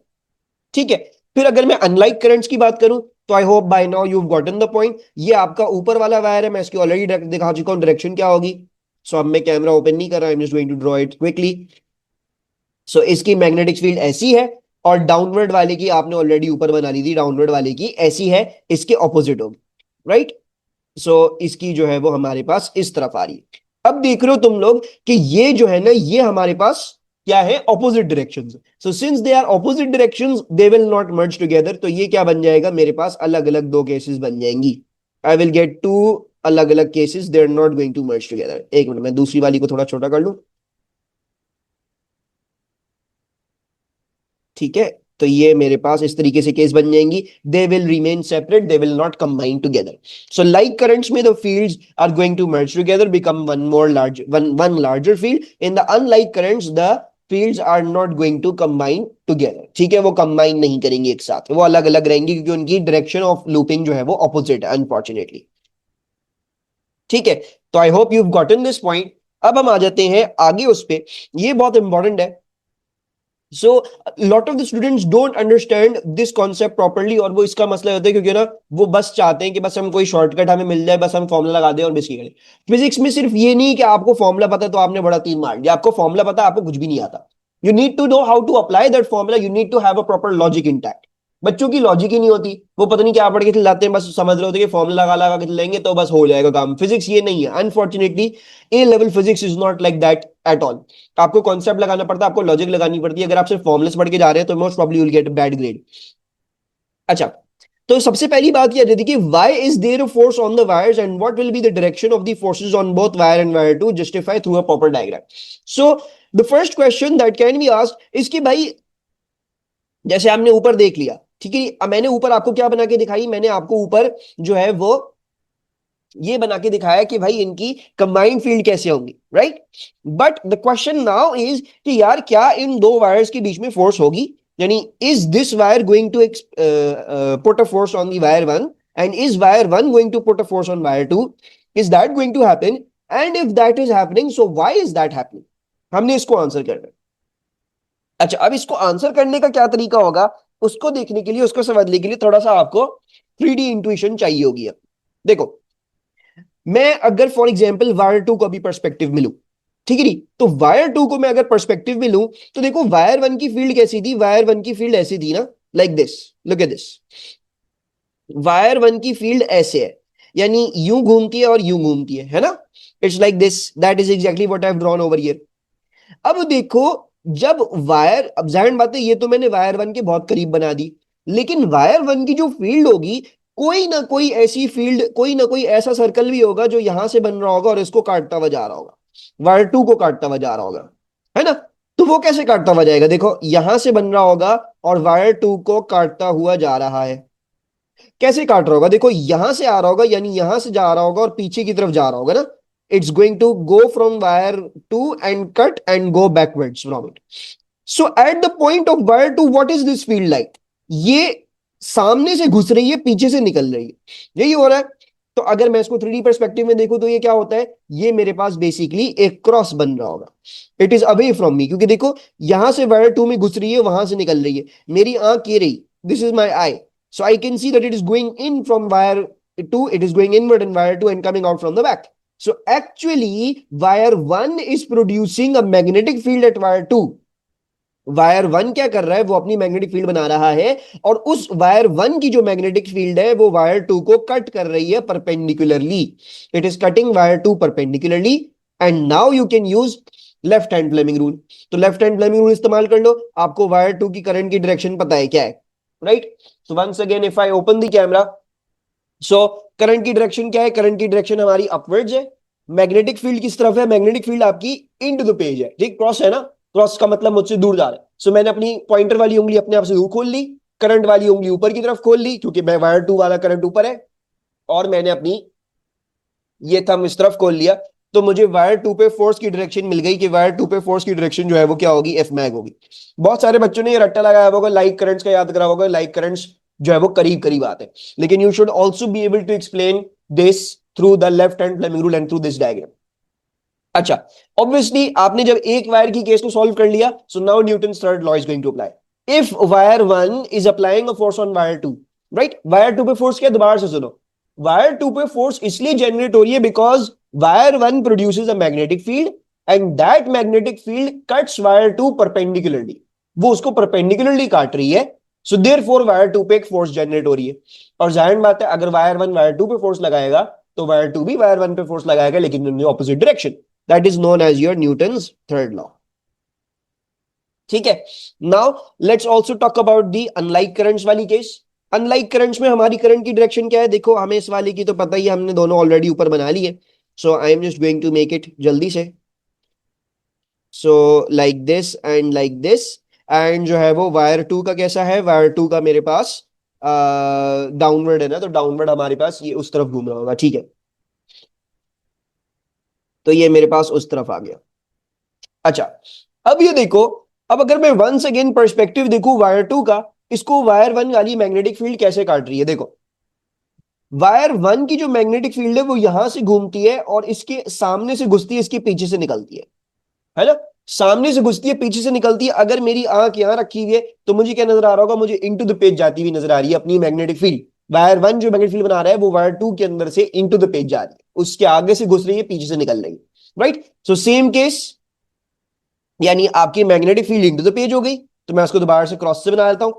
A: ठीक है। फिर अगर मैं अनलाइक करंट्स की बात करूं, तो I hope by now you gotten the point. ये आपका ऊपर वाला वायर है, मैं इसकी ऑलरेडी दिखा चुका हूं डायरेक्शन क्या होगी। सो अब मैं कैमरा ओपन नहीं कर रहा, I am just going to draw it quickly. So इसकी मैग्नेटिक फील्ड ऐसी है और डाउनवर्ड वाले की आपने ऑलरेडी ऊपर बना ली थी, डाउनवर्ड वाले की ऐसी है, इसके ऑपोजिट होगी, राइट। सो इसकी जो है वो हमारे पास इस तरफ आ रही है। अब देख रहे हो तुम लोग कि ये जो है ना, ये हमारे पास क्या है, opposite directions. So since they are opposite directions they will not merge together. तो ये क्या बन जाएगा, मेरे पास अलग अलग दो केसेस बन जाएंगी। आई विल गेट टू अलग अलग cases, they are not going to merge together. एक मिनट, मैं दूसरी वाली को थोड़ा छोटा कर लूं, ठीक है। तो ये मेरे पास इस तरीके से केस बन जाएंगी, they will remain separate, they will not combine together. So like currents में the fields are going to merge together, become one larger field. In the unlike currents the fields are not going to combine together, ठीक है। वो combine नहीं करेंगे एक साथ, वो अलग अलग रहेंगी क्योंकि उनकी डायरेक्शन ऑफ लूपिंग जो है वो ऑपोजिट है अनफॉर्चुनेटली, ठीक है। तो I hope you have gotten this point. अब हम आ जाते हैं आगे उस पे, ये बहुत इंपॉर्टेंट है। So lot of the students don't understand this concept properly, और वो इसका मसला होता है क्योंकि ना वो बस चाहते हैं कि बस हम कोई शॉर्टकट हमें मिल जाए, बस हम फॉर्मूला लगा दें और बस ये करें। फिजिक्स में सिर्फ ये नहीं कि आपको फॉर्मूला पता है तो आपने बड़ा तीर मार दिया, आपको फॉर्मूला पता है, आपको कुछ भी नहीं आता। You need to know how to apply that formula, you need to have a proper logic intact. बच्चों की लॉजिक ही नहीं होती, वो पता नहीं क्या पढ़ के चिल्लाते हैं, बस समझ रहे होते कि फॉर्मूला लगा लगा के चिल्लाएंगे तो बस हो जाएगा काम। फिजिक्स ये नहीं है unfortunately. A level physics is not like that at all. आपको कॉन्सेप्ट लगाना पड़ता है, आपको लॉजिक लगानी पड़ती है। अगर आप सिर्फ फॉर्मुलेस पढ़ के जा रहे हैं तो most probably will get bad grade. अच्छा, तो सबसे पहली बात यह रहती है कि why is there a force on the wires and what will be the direction of the forces on both wire and wire to justify through a proper diagram. So the first question that can be asked is कि भाई जैसे आपने ऊपर देख लिया, ठीक है। अब मैंने ऊपर आपको क्या बना के दिखाई, मैंने आपको ऊपर जो है वो ये बना के दिखाया कि भाई इनकी कंबाइंड फील्ड कैसे होंगी, right. But the question now is कि यार क्या इन दो वायर्स के बीच में फोर्स होगी, यानी is this wire going to put a force on the wire one and is wire one going to put a force on wire two, is that going to happen, and if that is happening so why is that happening. हमने इसको answer करना है। अच्छा, अब इसको answer करने का क्या तरीका होगा, उसको देखने के लिए, उसको समझने के लिए थोड़ा सा आपको 3D इंट्यूशन चाहिए होगी। अब देखो, मैं अगर फॉर एग्जाम्पल वायर टू को भी पर्सपेक्टिव में लूं, ठीक है नहीं, तो वायर टू को मैं अगर पर्सपेक्टिव में लूं तो देखो वायर वन की फील्ड कैसी थी, वायर वन की फील्ड ऐसी थी ना, like this, look at this. Wire one की फील्ड ऐसे है, यानी यूं घूमती है और यूं घूमती है ना। It's like this, that is exactly what I have drawn over here. अब देखो, जब वायर, अब जाहिर बात है ये तो मैंने वायर वन के बहुत करीब बना दी, लेकिन वायर वन की जो फील्ड होगी, कोई ना कोई ऐसी फील्ड, कोई ना कोई ऐसा सर्कल भी होगा जो यहां से बन रहा होगा और इसको काटता हुआ जा रहा होगा, वायर टू को काटता हुआ जा रहा होगा, है ना। तो वो कैसे काटता हुआ जाएगा, देखो यहां से बन रहा होगा और वायर टू को काटता हुआ जा रहा है। कैसे काट रहा होगा, देखो यहां से आ रहा होगा, यानी यहां से जा रहा होगा और पीछे की तरफ जा रहा होगा ना। It's going to go from wire two and cut and go backwards from it. So at the point of wire two what is this field like, ये सामने से घुस रही है, पीछे से निकल रही है, यही हो रहा है। तो अगर मैं इसको 3D पर्सपेक्टिव में देखूं तो ये क्या होता है, ये मेरे पास बेसिकली एक क्रॉस बन रहा होगा। इट इज अवे फ्रॉम मी, क्योंकि देखो यहां से वायर टू में घुस रही है, वहां से निकल रही है। मेरी आंख ये रही, this is my I, so I can see that it is going in from wire 2, it is going inward in wire 2 and coming out from the back. So actually wire 1 is producing a magnetic field at wire 2. Wire one क्या कर रहा है, वो अपनी magnetic field बना रहा है, और उस वायर वन की जो मैग्नेटिक फील्ड है वो वायर टू को कट कर रही है perpendicularly. It is cutting wire two perpendicularly, and now you can use left hand Fleming rule. तो लेफ्ट हैंड फ्लेमिंग रूल इस्तेमाल कर लो, आपको वायर टू की करंट की डायरेक्शन पता है क्या है, right. So once again if I open the camera, so current की डायरेक्शन क्या है, करंट की डायरेक्शन हमारी अपवर्ड्स है। मैग्नेटिक फील्ड किस तरफ है, मैग्नेटिक फील्ड आपकी इनटू द पेज है, ठीक, क्रॉस है ना, क्रॉस का मतलब मुझसे दूर जा रहा है। सो मैंने अपनी पॉइंटर वाली उंगली अपने आप से दूर खोल ली, करंट वाली उंगली ऊपर की तरफ खोल ली क्योंकि मैं वायर टू वाला करंट ऊपर है, और मैंने अपनी ये थंब इस तरफ खोल लिया। तो मुझे वायर टू पे फोर्स की डायरेक्शन मिल गई कि वायर टू पे फोर्स की डायरेक्शन जो है वो क्या होगी, एफ मैग होगी। बहुत सारे बच्चों ने ये रट्टा लगाया होगा, लाइक करंट्स का याद करा होगा, लाइक करंट्स जो है वो करीब करीब आते हैं, लेकिन you should also be able to explain this through the left hand Fleming rule and through this diagram. अच्छा, ऑब्वियसली आपने जब एक वायर की केस को सॉल्व कर लिया, so now Newton's third law is going to apply. If wire one is applying a force on wire two, right, wire two पे force क्या, दोबारा से सुनो, वायर टू पे फोर्स इसलिए जनरेट हो रही है because wire one produces a magnetic field and that magnetic field cuts wire two perpendicularly, वो उसको परपेंडिकुलरली काट रही है, सो देयरफॉर वायर टू पे एक फोर्स जनरेट हो रही है। और जाहिर बात है अगर वायर वन वायर टू पे फोर्स लगाएगा तो वायर टू भी वायर वन पे फोर्स लगाएगा, लेकिन in opposite direction. That is known as your Newton's third law. ठीक है। Now let's also talk about the unlike currents वाली केस। अनलाइक करंट्स में हमारी करंट की डायरेक्शन क्या है, देखो हमें इस वाले की तो पता ही है, हमने दोनों ऑलरेडी ऊपर बना ली है। So I am just going to make it जल्दी से। So like this and like this. And जो है वो वायर टू का कैसा है, वायर टू का मेरे पास डाउनवर्ड है ना, तो डाउनवर्ड हमारे पास ये उस तरफ घूम रहा होगा। ठीक है, तो ये मेरे पास उस तरफ आ गया। अच्छा, अब ये देखो, अब अगर मैं वंस अगेन पर्सपेक्टिव देखूं वायर टू का, इसको वायर वन वाली मैग्नेटिक फील्ड कैसे काट रही है, देखो वायर वन की जो मैग्नेटिक फील्ड है वो यहां से घूमती है और इसके सामने से घुसती है, इसके पीछे से निकलती है ना। सामने से घुसती है, पीछे से निकलती है। अगर मेरी आंख यहां रखी हुई है तो मुझे क्या नजर आ रहा होगा, मुझे इनटू द पेज जाती हुई नजर आ रही है अपनी मैग्नेटिक फील्ड। वायर वन जो मैग्नेटिक फील्ड बना रहा है वो वायर टू के अंदर से इनटू द पेज जा रही है, उसके आगे से घुस रही है, पीछे से निकल रही है। राइट, सो सेम केस, यानी आपकी magnetic field into the page हो गई, तो मैं उसको दोबारा से क्रॉस से बना लेता हूं।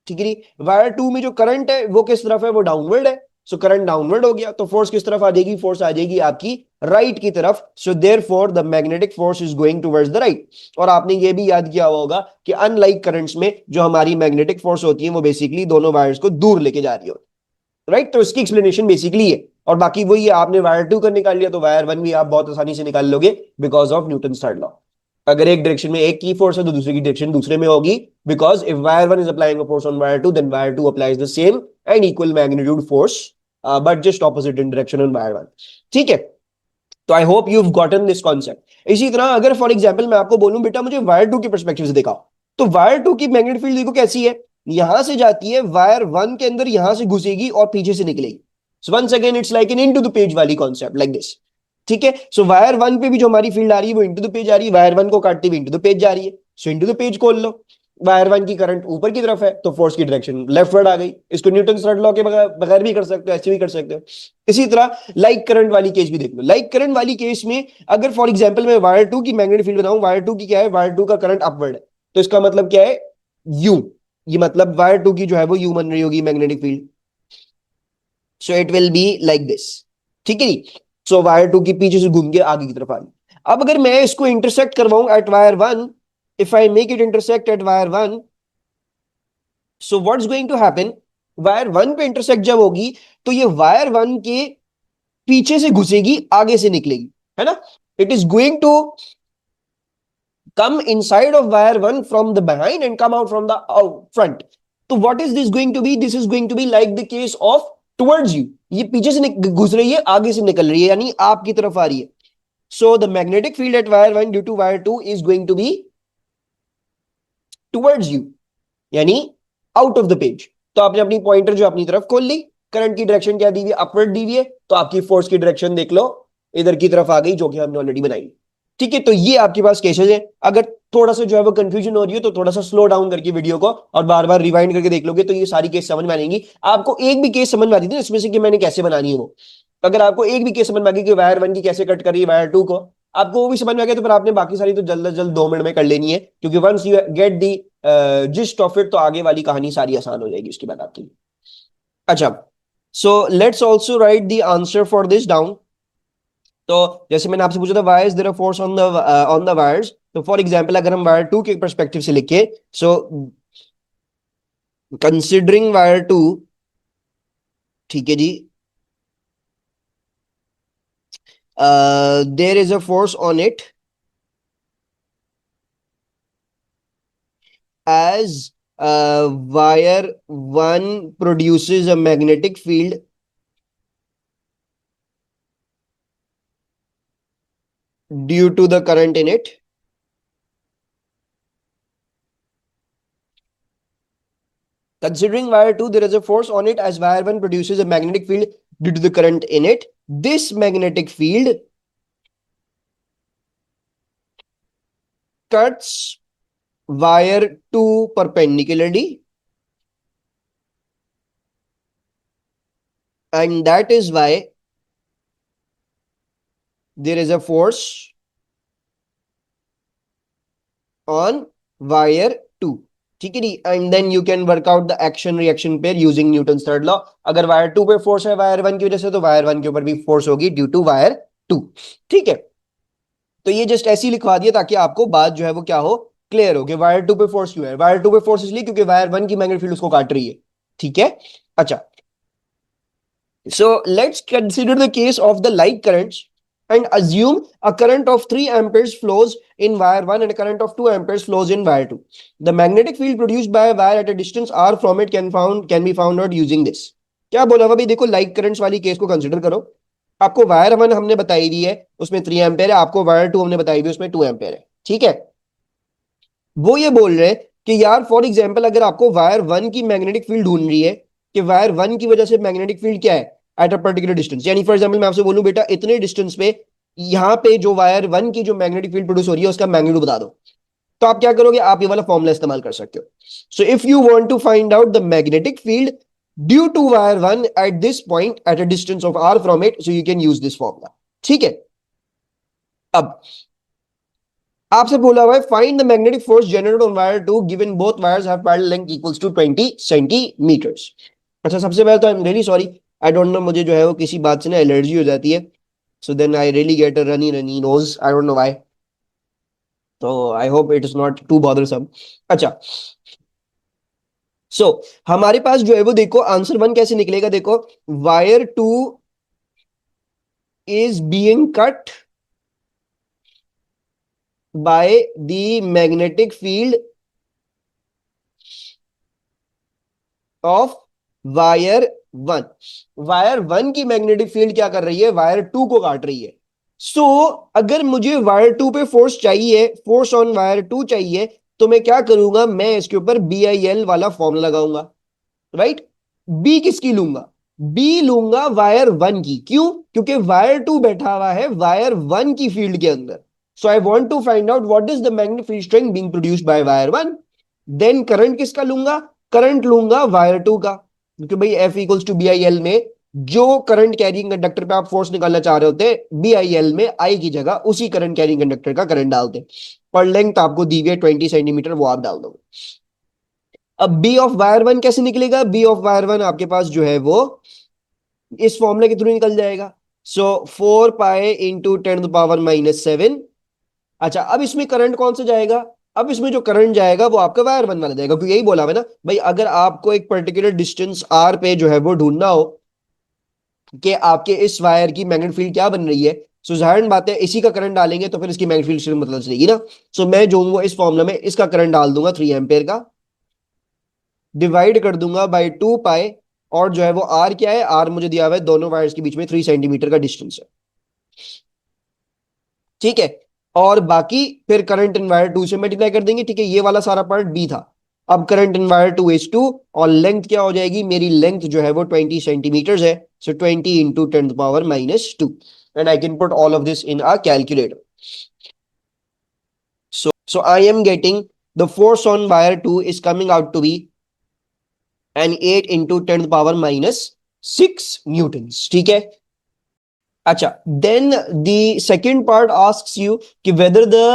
A: ठीक है जी, वायर टू में जो करंट है वो किस तरफ है, वो डाउनवर्ड है। सो करंट डाउनवर्ड हो गया, तो फोर्स किस तरफ आ जाएगी, फोर्स आ जाएगी आपकी राइट की तरफ। So therefore the magnetic force is going towards the right. और आपने ये भी याद किया होगा कि अनलाइक करंट्स में जो हमारी मैग्नेटिक फोर्स होती है वो बेसिकली दोनों वायर्स को दूर लेके जा रही होती है। राइट, तो इसकी एक्सप्लेनेशन बेसिकली है। और बाकी वही है, आपने वायर टू का निकाल लिया तो वायर वन भी आप बहुत आसानी से निकाल लोगे because of Newton third law. अगर एक डायरेक्शन में एक की फोर्स है तो दूसरी की डायरेक्शन दूसरे में होगी, because if wire one is applying a force on wire two then wire two applies the same and equal magnitude force, but just opposite in direction on wire one. ठीक है, तो I hope you have gotten this concept. इसी तरह अगर for example मैं आपको बोलूं बेटा मुझे वायर टू के परस्पेक्टिव से दिखाओ, तो वायर टू की मैग्नेटिक फील्ड देखो कैसी है, यहां से जाती है वायर वन के अंदर, यहां से घुसेगी और पीछे से निकलेगी। So once again it's like an into the page वाली कॉन्सेप्ट लाइक दिस। ठीक है, सो वायर वन पे भी जो हमारी फील्ड आ रही है वो इंटू द पेज आ रही है, वायर वन को काटती हुई इंटू द पेज जा रही है। सो इंटू द पेज खोल लो, वायर वन की करंट ऊपर की तरफ है तो फोर्स की डायरेक्शन लेफ्टवर्ड आ गई। इसको न्यूटन थर्ड लॉ के बगैर भी कर सकते हो, ऐसे भी कर सकते हो। इसी तरह लाइक करंट वाली केस भी देख लो। लाइक करंट वाली केस में अगर फॉर एग्जांपल मैं वायर टू की मैग्नेटिक फील्ड बनाऊं, वायर टू की क्या है, वायर टू का करंट अपवर्ड है, तो इसका मतलब क्या है, यू। ये मतलब वायर टू की जो है वो यू बन रही होगी magnetic field. So it will B like this. ठीक है जी, सो वायर टू की पीछे से घूम के आगे की तरफ आ गई। अब अगर मैं इसको इंटरसेक्ट करवाऊं at wire one, if I make it intersect at wire one, so what's going to happen, wire one पे इंटरसेक्ट जब होगी तो ये वायर वन के पीछे से घुसेगी, आगे से निकलेगी, है ना। It is going to come inside of wire 1 from the behind and come out from the front. तो what is this going to be, this is going to be like the case of towards you, ये पीछे से घुस रही है, आगे से निकल रही है, यानी आपकी तरफ आ रही है। so the magnetic field at wire 1 due to wire 2 is going to be towards you, यानी आउट ऑफ द पेज। तो आपने अपनी पॉइंटर जो अपनी तरफ खोल ली, करंट की डायरेक्शन क्या दी हुई है, अपवर्ड दी हुई है, तो आपकी फोर्स की डायरेक्शन देख लो इधर की तरफ आ गई, जो कि हमने ऑलरेडी बनाई। ठीक है, तो ये आपके पास केसेस है। अगर थोड़ा सा जो है वो कंफ्यूजन हो रही है तो थोड़ा सा स्लो डाउन करके वीडियो को और बार बार रिवाइंड करके देख लोगे तो ये सारी केस समझ में आएंगी। आपको एक भी केस समझ में आती थी इसमें से कि मैंने कैसे बनानी है वो, अगर आपको एक भी केस समझ में आ गई कि वायर वन की कैसे कट करी वायर टू को, आपको वो भी समझ में आ गया, तो फिर आपने बाकी सारी तो जल्द जल्द 2 मिनट में कर लेनी है, क्योंकि once you get the gist of it तो आगे वाली कहानी सारी आसान हो जाएगी उसके बाद आपकी। अच्छा, so let's also write the answer for this down. तो जैसे मैंने आपसे पूछा था why is there a force on the wires, तो फॉर एग्जांपल अगर हम वायर टू के परस्पेक्टिव से लिखे, सो कंसिडरिंग वायर टू, ठीक है जी, there is a force on it as wire 1 produces a magnetic field due to the current in it. Considering wire 2, there is a force on it as wire 1 produces a magnetic field due to the current in it. This magnetic field cuts wire 2 perpendicularly, and that is why there is a force on wire 2. ठीक है जी, and then you can work out the action reaction pair using Newton's third law. अगर wire 2 पे force है wire 1 की वजह से, तो वायर 1 के ऊपर भी फोर्स होगी ड्यू टू वायर 2. ठीक है, तो ये जस्ट ऐसे ही लिखवा दिया ताकि आपको बात जो है वो क्या हो, क्लियर हो कि वायर 2 पे फोर्स क्यों है. वायर 2 पे फोर्स इसलिए क्योंकि वायर 1 की मैग्नेटिक फील्ड उसको काट रही है. ठीक है. अच्छा, so let's consider the case of the light currents and assume a current of 3 amperes flows in wire 1 and a current of 2 amperes flows in wire 2. The magnetic field produced by a wire at a distance r from it can be found out using this. क्या बोला हुआ भाई, देखो light currents वाली case को consider करो. आपको wire 1 हमने बताई दी है, उसमें 3 एम्पेयर है. आपको वायर 2 हमने बताई दी है, उसमें 2 एम्पेयर है. ठीक है, वो ये बोल रहे हैं कि यार फॉर एग्जाम्पल अगर आपको वायर 1 की मैग्नेटिक फील्ड ढूंढ रही है कि वायर 1 की वजह से मैग्नेटिक फील्ड क्या है एट अ पर्टिकुलर डिस्टेंस, यानी फॉर एग्जाम्पल मैं आपसे बोलूं बेटा इतने डिस्टेंस पे यहाँ पे जो वायर 1 की जो मैग्नेटिक फील्ड प्रोड्यूस हो रही है उसका मैग्नीट्यूड बता दो, तो आप क्या करोगे, आप ये वाला फॉर्मूला इस्तेमाल कर सकते हो. So if you want to find out the magnetic field due to wire 1 at this point at a distance of r from it, so you can use this formula. ठीक है, अब आपसे बोला हुआ है find the magnetic force generated on wire 2 given both wires have parallel length equals to 20 centimetres. अच्छा, सबसे पहले तो I am really sorry, I don't no, मुझे जो है वो किसी बात से ना एलर्जी हो जाती है. So then I really get a runny runny nose, I don't know why. तो I hope it is not too bothersome. अच्छा, सो हमारे पास जो है वो देखो आंसर 1 कैसे निकलेगा. देखो wire 2 is being cut by the magnetic field of wire 1. Wire 1 की मैग्नेटिक फील्ड क्या कर रही है, वायर 2 को काट रही है. सो अगर मुझे वायर 2 पे फोर्स चाहिए, फोर्स ऑन वायर 2 चाहिए, तो मैं क्या करूंगा, मैं इसके ऊपर BIL वाला फॉर्मूला लगाऊंगा. राइट, बी किसकी लूंगा, बी लूंगा वायर 1 की. क्यों, क्योंकि वायर 2 बैठा हुआ है वायर 1 की फील्ड के अंदर. So I want to find out what is the magnetic field strength being produced by wire 1. Then current किसका लूंगा, करंट लूंगा वायर 2 का, क्योंकि भाई F इक्वल्स टू BIL में जो करंट कैरिंग कंडक्टर पे आप फोर्स निकालना चाह रहे होते, BIL में I की जगह उसी करंट कैरिंग कंडक्टर का करंट डालते. और लेंथ आपको दी हुई है 20 सेंटीमीटर, वो आप डाल दो. अब बी ऑफ वायर 1 कैसे निकलेगा, बी ऑफ वायर 1 आपके पास जो है वो इस फॉर्मूले के थ्रू निकल जाएगा. सो 4 पाई इंटू 10⁻⁻7. अच्छा, अब इसमें करंट कौन सा जाएगा, अब इसमें जो करंट जाएगा वो आपका वायर 1 वाला जाएगा, क्योंकि यही बोला है ना भाई, अगर आपको एक पर्टिकुलर डिस्टेंस r पे जो है वो ढूंढना हो कि आपके इस वायर की मैग्नेटिक फील्ड क्या बन रही है, सो जाहिर बात है इसी का करंट डालेंगे तो फिर इसकी मैग्नेटिक फील्ड से मतलब चलेगी ना. सो मैं जो हूँ इस फॉर्मूला में इसका करंट डाल दूंगा 3 एम्पेयर का, डिवाइड कर दूंगा बाय 2 पाई, और जो है वो आर क्या है, आर मुझे दिया हुआ है दोनों वायर्स के बीच में 3 सेंटीमीटर का डिस्टेंस है. ठीक है, और बाकी फिर करंट इन वायर 2 से मल्टीप्लाई कर देंगे. ठीक है, ये वाला सारा पार्ट बी था. अब करंट इन वायर 2 इज 2, और लेंथ क्या हो जाएगी, मेरी लेंथ जो है वो 20 सेंटीमीटर है. सो 20 into 10⁻⁻2, and I can put all of this in a calculator. So I am getting the force on wire 2 is coming out to be an 8 into 10⁻⁻6 newtons. ठीक है. अच्छा, then the second part asks you कि whether the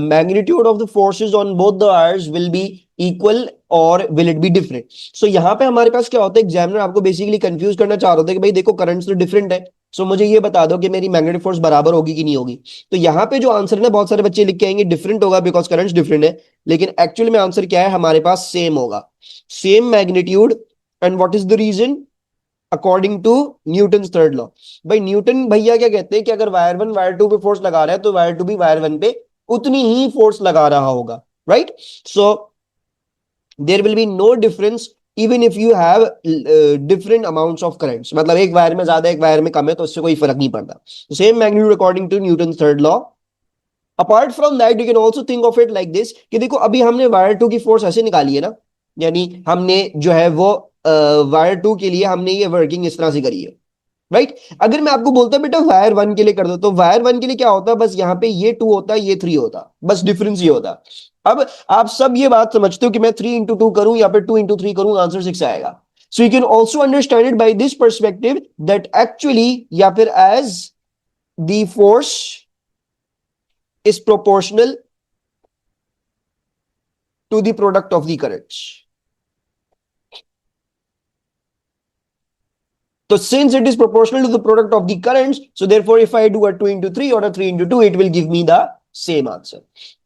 A: magnitude of the forces on both the wires will be equal or will it be different. So यहाँ पे हमारे पास क्या होता है, एग्जामिनर आपको बेसिकली कंफ्यूज करना चाह रहा होता है कि भाई देखो करंट्स तो डिफरेंट है, सो मुझे ये बता दो कि मेरी मैग्नेटिक फोर्स बराबर होगी कि नहीं होगी. तो यहाँ पे जो आंसर है ना, बहुत सारे बच्चे लिख के आएंगे डिफरेंट होगा बिकॉज करंट्स डिफरेंट है, लेकिन एक्चुअली में आंसर क्या है हमारे पास, सेम होगा, same magnitude. And what is the reason, according to Newton third law. भाई न्यूटन भैया क्या कहते हैं कि अगर वायर 1 वायर 2 पे फोर्स लगा रहा है तो वायर 2 भी वायर 1 पे उतनी ही फोर्स लगा रहा होगा. Right, so there will be no difference even if you have different amounts of currents. मतलब एक वायर में ज्यादा एक वायर में कम है तो इससे कोई फर्क नहीं पड़ता. Same magnitude according to Newton third law. Apart from that you can also think of it like this कि देखो अभी हमने वायर 2 की फोर्स ऐसे निकाली है ना, यानी हमने जो है वो वायर 2 के लिए हमने ये वर्किंग इस तरह से करी है. राइट, अगर मैं आपको बोलता बेटा वायर 1 के लिए कर दो, तो वायर 1 के लिए क्या होता है, बस यहाँ पे ये 2 होता है ये 3 होता, बस डिफरेंस ये होता. अब आप सब ये बात समझते हो कि मैं 3 into 2 करूं या फिर 2 into 3 करूं, आंसर 6 आएगा. So you can also understand it by this perspective that actually या फिर as the force is proportional to the product of the currents. So since it is proportional to the product of the currents, so therefore if I do a 2 into 3 or a 3 into 2, it will give me the same answer.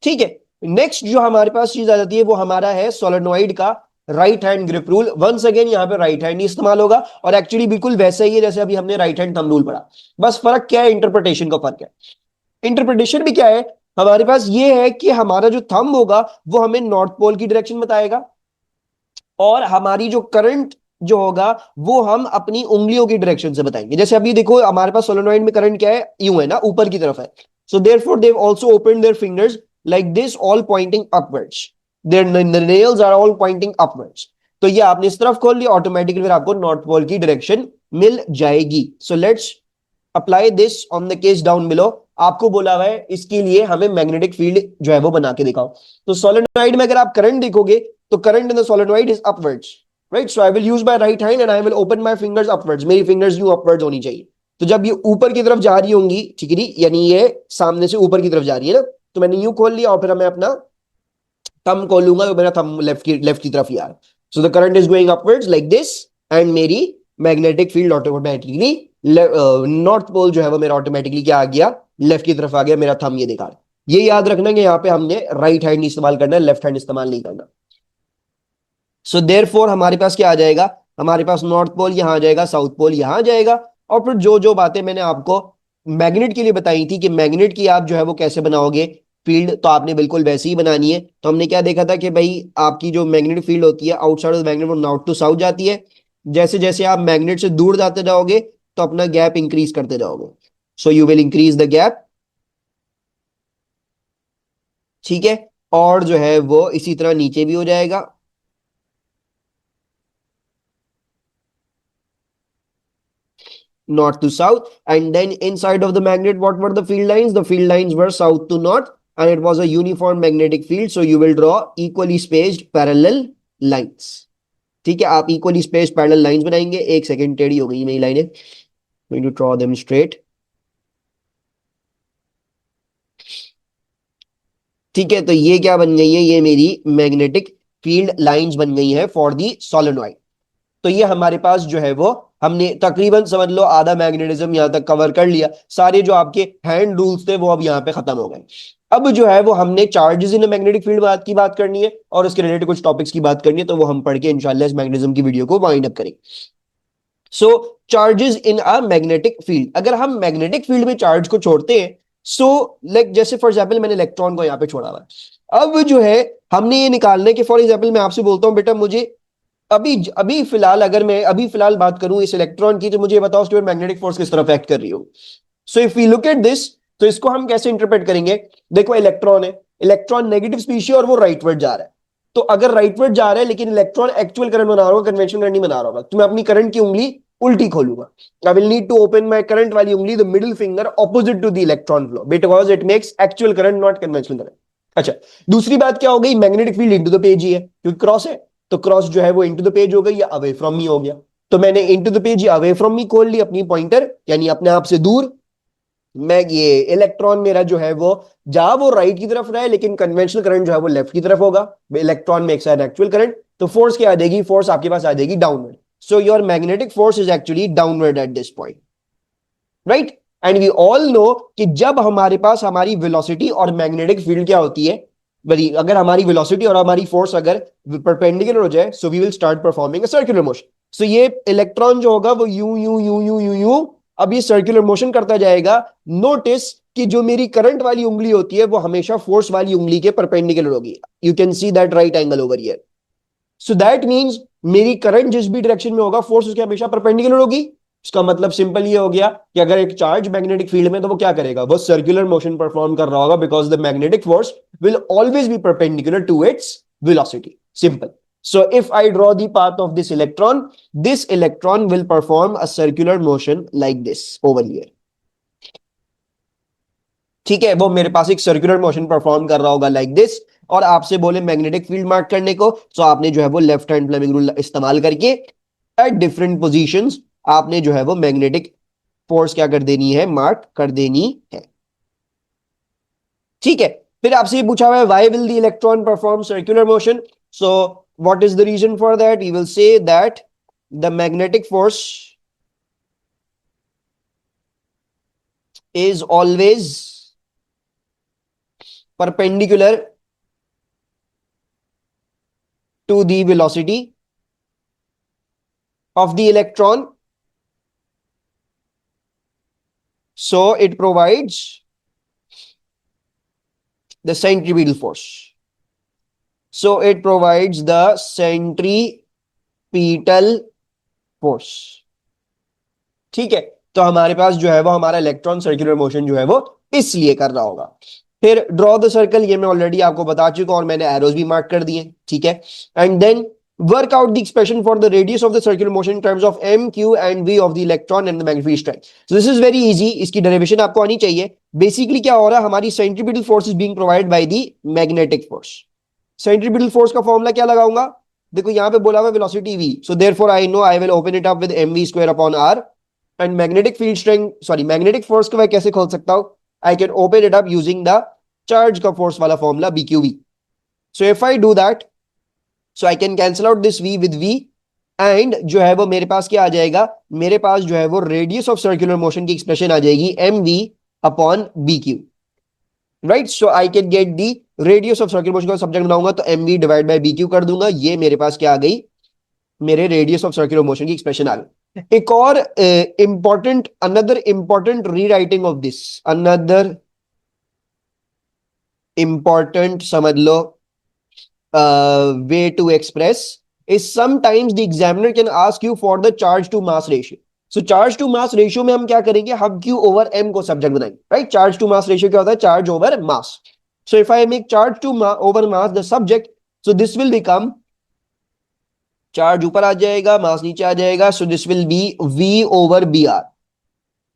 A: ठीक है, next जो हमारे पास चीज आ जाती है वो हमारा है सोलेनॉइड का right hand grip rule. Once again यहाँ पे राइट हैंड ही इस्तेमाल होगा और एक्चुअली बिल्कुल वैसा ही है जैसे अभी हमने राइट हैंड थंब रूल पढ़ा. बस फर्क क्या है, इंटरप्रिटेशन का फर्क है. इंटरप्रिटेशन भी क्या है हमारे पास, ये है कि हमारा जो थंब होगा वो हमें नॉर्थ पोल की डायरेक्शन बताएगा और हमारी जो करंट जो होगा वो हम अपनी उंगलियों की डायरेक्शन से बताएंगे. जैसे अभी देखो हमारे पास सोलेनॉइड में करंट क्या है, यूं है ना, ऊपर की तरफ है. So therefore they also open their fingers like this, all pointing upwards. Their nails are all pointing upwards. तो ये आपने इस तरफ खोल लिया, ऑटोमेटिकली फिर आपको नॉर्थ पोल की डायरेक्शन मिल जाएगी. So let's apply this on the case down below. आपको बोला हुआ है इसके लिए हमें मैग्नेटिक फील्ड जो है वो बना के दिखाओ. तो सोलेनॉइड में अगर आप करंट देखोगे तो current in the solenoid is upwards, right. So I will use my right hand and I will open my fingers upwards. मेरी फिंगर्स यूं अपवर्ड्स होनी चाहिए. तो जब ये ऊपर की तरफ जा रही होंगी, ठीक है, यानी ये सामने से ऊपर की तरफ जा रही है ना, तो मैंने यूं खोल लिया और फिर मैं अपना थंब खोलूंगा तो मेरा थंब लेफ्ट की तरफ ही आ रहा है. So the current is going upwards like this and मेरी magnetic field automatically north pole जो है वो मेरा ऑटोमेटिकली क्या आ गया, लेफ्ट की तरफ आ गया. मेरा थंब ये दिखा रहा है. ये याद रखना कि यहाँ पे हमने राइट हैंड इस्तेमाल करना है, लेफ्ट हैंड इस्तेमाल नहीं करना. सो देयरफॉर हमारे पास क्या आ जाएगा, हमारे पास नॉर्थ पोल यहां आ जाएगा, साउथ पोल यहां आ जाएगा. और फिर जो जो बातें मैंने आपको मैग्नेट के लिए बताई थी कि मैग्नेट की आप जो है वो कैसे बनाओगे फील्ड, तो आपने बिल्कुल वैसे ही बनानी है. तो हमने क्या देखा था कि भाई आपकी जो मैग्नेटिक फील्ड होती है आउटसाइड ऑफ मैग्नेट वो नॉर्थ टू साउथ जाती है. जैसे जैसे आप मैग्नेट से दूर जाते जाओगे तो अपना गैप इंक्रीज करते जाओगे. सो you will increase the gap, ठीक है. और जो है वो इसी तरह नीचे भी हो जाएगा. North to south, and then inside of the magnet what were the field lines? The field lines were south to north and it was a uniform magnetic field. So you will draw equally spaced parallel lines. ठीक है, आप equally spaced parallel lines बनाएंगे. एक second, टेढ़ी हो गई मेरी लाइनें. Going to draw them straight. ठीक है, तो ये क्या बन गई है, ये मेरी मैग्नेटिक फील्ड लाइंस बन गई है फॉर दी सोलेनॉइड. तो ये हमारे पास जो है वो हमने तकरीबन समझ लो आधा मैग्नेटिज्म यहां तक कवर कर लिया. सारे जो आपके हैंड रूल्स थे वो अब यहाँ पे खत्म हो गए. अब जो है वो हमने चार्जेस इन मैग्नेटिक फील्ड की बात करनी है और उसके रिलेटेड कुछ टॉपिक्स की बात करनी है. तो वो हम पढ़ के इंशाल्लाह इस मैग्नेटिज्म की वीडियो को वाइंड अप करेंगे. So charges in a magnetic field, अगर हम मैग्नेटिक फील्ड में चार्ज को छोड़ते हैं, सो लाइक जैसे फॉर एग्जाम्पल मैंने इलेक्ट्रॉन को यहाँ पे छोड़ा हुआ है. अब जो है हमने ये निकालना है कि फॉर एग्जाम्पल मैं आपसे बोलता हूँ बेटा मुझे अभी अभी फिलहाल, अगर मैं अभी फिलहाल बात करूं इस इलेक्ट्रॉन की, तो मुझे बताओ उसके ऊपर मैग्नेटिक फोर्स किस तरह एक्ट कर रही हो. So if we look at this, तो इसको हम कैसे इंटरप्रेट करेंगे. देखो इलेक्ट्रॉन है, इलेक्ट्रॉन नेगेटिव स्पीशीज और वो राइटवर्ड जा रहा है. तो अगर राइटवर्ड जा रहा है लेकिन इलेक्ट्रॉन एक्चुअल करंट बना रहा होगा, कन्वेंशनल करंट नहीं बना रहा होगा, तो मैं अपनी करंट की उंगली उल्टी खोलूंगा. I will need to open my current वाली उंगली, the middle finger opposite to the electron flow, because it makes actual current not conventional current. अच्छा, दूसरी बात क्या हो गई, magnetic field into the page ही है क्योंकि क्रॉस है. तो क्रॉस जो है वो इनटू द पेज हो गई या अवे फ्रॉम मी हो गया. तो मैंने इनटू द पेज या अवे फ्रॉम मी खोल ली अपनी पॉइंटर, यानी अपने आप से दूर. मैं ये इलेक्ट्रॉन मेरा जो है वो जहां वो राइट की तरफ रहा है लेकिन कन्वेंशनल करंट जो है वो लेफ्ट की तरफ होगा. Electron makes an actual current, तो फोर्स क्या आ जाएगी, फोर्स आपके पास आ जाएगी downward. So your magnetic force is actually downward at this point, right. And we all know कि जब हमारे पास हमारी वेलोसिटी और मैग्नेटिक फील्ड क्या होती है, अगर हमारी वेलोसिटी और हमारी फोर्स अगर परपेंडिकुलर हो जाए, so we will start performing a circular motion. So ये इलेक्ट्रॉन जो होगा वो यू यू यू यू यू यू अब ये सर्कुलर मोशन करता जाएगा. नोटिस कि जो मेरी करंट वाली उंगली होती है वो हमेशा फोर्स वाली उंगली के परपेंडिकुलर होगी. You can see that right angle over here. So that means मेरी करंट जिस भी डायरेक्शन में होगा फोर्स उसके हमेशा परपेंडिकुलर होगी. इसका मतलब सिंपल ये हो गया कि अगर एक चार्ज मैग्नेटिक फील्ड में, तो वो क्या करेगा, वो सर्कुलर मोशन परफॉर्म कर रहा होगा because the magnetic force will always be perpendicular to its velocity. Simple. So if I draw the path of this electron will perform a circular motion like this over here. ठीक है, वो मेरे पास एक circular motion perform कर रहा होगा like this. और आपसे बोले मैग्नेटिक फील्ड मार्क करने को, तो आपने जो है वो लेफ्ट हैंड फ्लेमिंग रूल इस्तेमाल करके एट डिफरेंट पोजीशंस आपने जो है वो मैग्नेटिक फोर्स क्या कर देनी है, मार्क कर देनी है. ठीक है, फिर आपसे ये पूछा हुआ है why will the electron perform circular motion. So what is the reason for that? We will say that the magnetic force is always perpendicular to the velocity of the electron, so it provides the centripetal force. So it provides the centripetal force. ठीक है, तो हमारे पास जो है वो हमारा electron circular motion जो है वो इसलिए कर रहा होगा. फिर ड्रॉ द सर्कल, ये मैं ऑलरेडी आपको बता चुका हूं और मैंने एरोज भी मार्क कर दिए. ठीक है, and then work out the expression for the radius of the circular motion in terms of m, q and v of the electron and the magnetic strength. So this is very easy. इसकी derivation आपको आनी चाहिए. Basically क्या हो रहा है, हमारी centripetal force is being provided by the magnetic force. Centripetal force का फॉर्मूला क्या लगाऊंगा? देखो यहां पे बोला हुआ velocity v, so therefore I know I will open it up with mv square upon r. And magnetic field strength, sorry magnetic force को मैं कैसे खोल सकता हूं? I can open it up using the charge का force वाला formula bqv. So if I do that, so I can cancel out this v with v and जो है वो मेरे पास क्या आ जाएगा? मेरे पास जो है वो रेडियस ऑफ सर्कुलर मोशन की एक्सप्रेशन आ जाएगी mv upon bq. Right, so I can get the radius of circular motion का सब्जेक्ट बनाऊंगा तो mv डिवाइड बाय bq कर दूंगा. ये मेरे पास क्या आ गई? मेरे रेडियस ऑफ सर्कुलर मोशन की एक्सप्रेशन आ गई. एक और important, another important rewriting of this, another important समझ लो way to express is sometimes the examiner can ask you for the charge to mass ratio. So charge to mass ratio में हम क्या करेंगे? हम q over m को subject बनाएंगे. Right, charge to mass ratio क्या होता है? Charge over mass. So if I make charge to over mass the subject, so this will become, charge ऊपर आ जाएगा, मास नीचे आ जाएगा, so this will be v over br.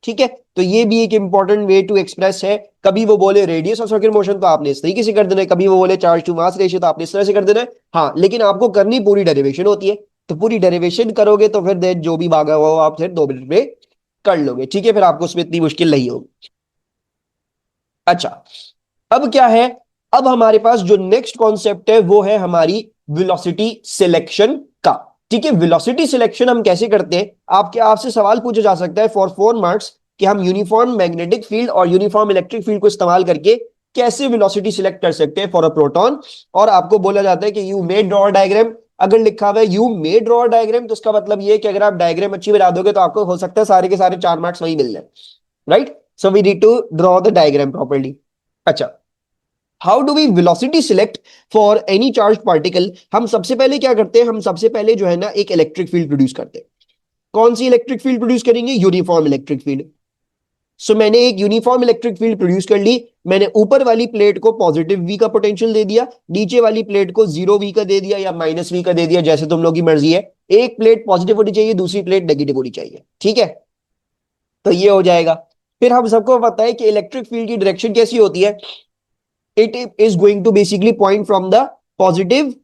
A: ठीक है, तो ये भी एक इंपॉर्टेंट वे टू एक्सप्रेस है. कभी वो बोले रेडियस ऑफ सर्कुलर मोशन तो आपने इस तरीके से कर देना है, कभी वो बोले चार्ज टू मास रेशियो तो आपने इस तरह से कर देना है. हाँ, लेकिन आपको करनी पूरी डेरिवेशन होती है, तो पूरी डेरिवेशन करोगे तो फिर जो भी भागा हुआ आप फिर 2 मिनट में कर लोगे. ठीक है, फिर आपको उसमें इतनी मुश्किल नहीं होगी. अच्छा, अब क्या है? अब हमारे पास जो नेक्स्ट कॉन्सेप्ट है वो है हमारी वेलोसिटी सिलेक्शन का. ठीक है, वेलोसिटी सिलेक्शन हम कैसे करते हैं? आपसे सवाल पूछा जा सकता है फॉर 4 मार्क्स कि हम यूनिफॉर्म मैग्नेटिक फील्ड और यूनिफॉर्म इलेक्ट्रिक फील्ड को इस्तेमाल करके कैसे वेलोसिटी सिलेक्ट कर सकते हैं फॉर अ प्रोटॉन. और आपको बोला जाता है कि यू मे ड्रॉ डायग्राम. अगर लिखा हुआ है यू मे ड्रॉ डायग्राम तो उसका मतलब ये है कि अगर आप डायग्राम अच्छी बना दोगे तो आपको हो सकता है सारे के सारे 4 मार्क्स वही मिल जाए. Right, so we need to draw the diagram properly. अच्छा, how do we velocity select for any charge particle? हम सबसे पहले क्या करते हैं? हम सबसे पहले जो है ना एक इलेक्ट्रिक फील्ड प्रोड्यूस करते हैं. कौन सी इलेक्ट्रिक फील्ड प्रोड्यूस करेंगे? Uniform electric field. सो मैंने एक यूनिफॉर्म इलेक्ट्रिक फील्ड प्रोड्यूस कर ली. मैंने ऊपर वाली प्लेट को पॉजिटिव वी का पोटेंशियल दे दिया, नीचे वाली प्लेट को 0 वी का दे दिया या -v का दे दिया, जैसे तुम लोग की मर्जी है. एक प्लेट पॉजिटिव होनी चाहिए, दूसरी प्लेट नेगेटिव होनी चाहिए. ठीक है, तो ये हो जाएगा. फिर हम सबको पता है कि इलेक्ट्रिक फील्ड की डायरेक्शन कैसी होती है? It is going to basically point from the positive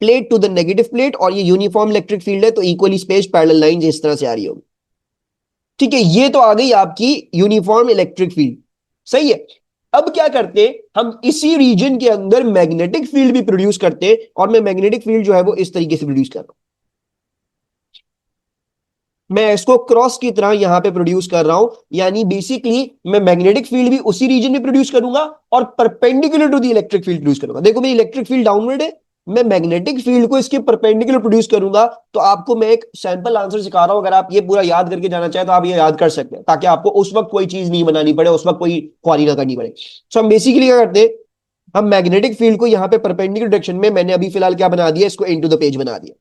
A: plate to the negative plate. और ये यूनिफॉर्म इलेक्ट्रिक फील्ड है तो इक्वली स्पेस्ड पैरेलल लाइंस इस तरह से आ रही होगी. ठीक है, ये तो आ गई आपकी यूनिफॉर्म इलेक्ट्रिक फील्ड. सही है. अब क्या करते हैं? हम इसी रीजन के अंदर मैग्नेटिक फील्ड भी प्रोड्यूस करते हैं. और मैं मैग्नेटिक फील्ड जो है वो इस तरीके से प्रोड्यूस कर रहा हूं. मैं इसको क्रॉस की तरह यहां पे प्रोड्यूस कर रहा हूं. यानी बेसिकली मैं मैग्नेटिक फील्ड भी उसी रीजन में प्रोड्यूस करूंगा और perpendicular to the electric field produce करूंगा. देखो मेरी इलेक्ट्रिक फील्ड डाउनवर्ड है, मैं मैग्नेटिक फील्ड को इसके परपेंडिकुलर प्रोड्यूस करूंगा. तो आपको मैं एक सैंपल आंसर सिखा रहा हूं, अगर आप ये पूरा याद करके जाना चाहे तो आप ये याद कर सकते हैं, ताकि आपको उस वक्त कोई चीज नहीं बनानी पड़े, उस वक्त कोई क्वारी ना करनी पड़े. सो हम बेसिकली क्या करते हैं? हम मैग्नेटिक फील्ड को यहां पे परपेंडिकुलर डायरेक्शन में, मैंने अभी फिलहाल क्या बना दिया, इसको इनटू द पेज बना दिया.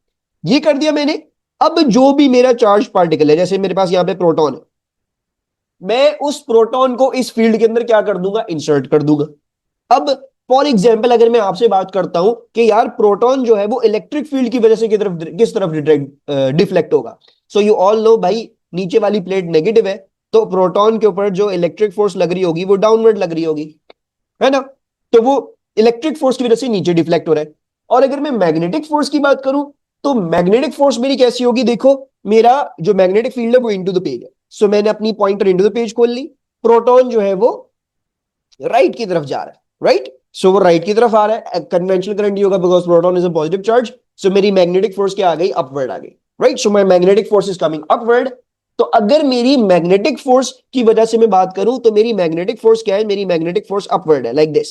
A: ये कर दिया मैंने. अब जो भी मेरा चार्ज पार्टिकल है, जैसे मेरे पास यहां पे प्रोटॉन है, मैं उस प्रोटॉन को इस फील्ड के अंदर क्या कर दूंगा? इंसर्ट कर दूंगा. अब फॉर एग्जाम्पल अगर मैं आपसे बात करता हूं कि यार प्रोटॉन जो है वो इलेक्ट्रिक फील्ड की वजह से किस तरफ डिफ्लेक्ट होगा. सो यू ऑल नो भाई, नीचे वाली प्लेट नेगेटिव है तो प्रोटॉन के ऊपर जो इलेक्ट्रिक फोर्स लग रही होगी वो डाउनवर्ड लग रही होगी, है ना. तो वो इलेक्ट्रिक फोर्स की वजह से नीचे डिफ्लेक्ट हो रहा है. और अगर मैं मैग्नेटिक फोर्स की बात करूं तो मैग्नेटिक फोर्स मेरी कैसी होगी? देखो मेरा जो मैग्नेटिक फील्ड है वो इनटू द पेज है. सो मैंने अपनी पॉइंटर इनटू द पेज खोल ली. प्रोटॉन जो है वो राइट की तरफ जा रहा है, राइट। सो वो राइट की तरफ आ रहा है, कन्वेंशनल करंट ही होगा because proton is a positive charge. So मेरी मैग्नेटिक फोर्स क्या आ गई, अपवर्ड आ गई, right. So my magnetic force is coming upward. तो अगर मेरी मैग्नेटिक फोर्स की वजह से मैं बात करूं तो मेरी मैग्नेटिक फोर्स क्या है, मेरी मैग्नेटिक फोर्स अपवर्ड है, लाइक दिस।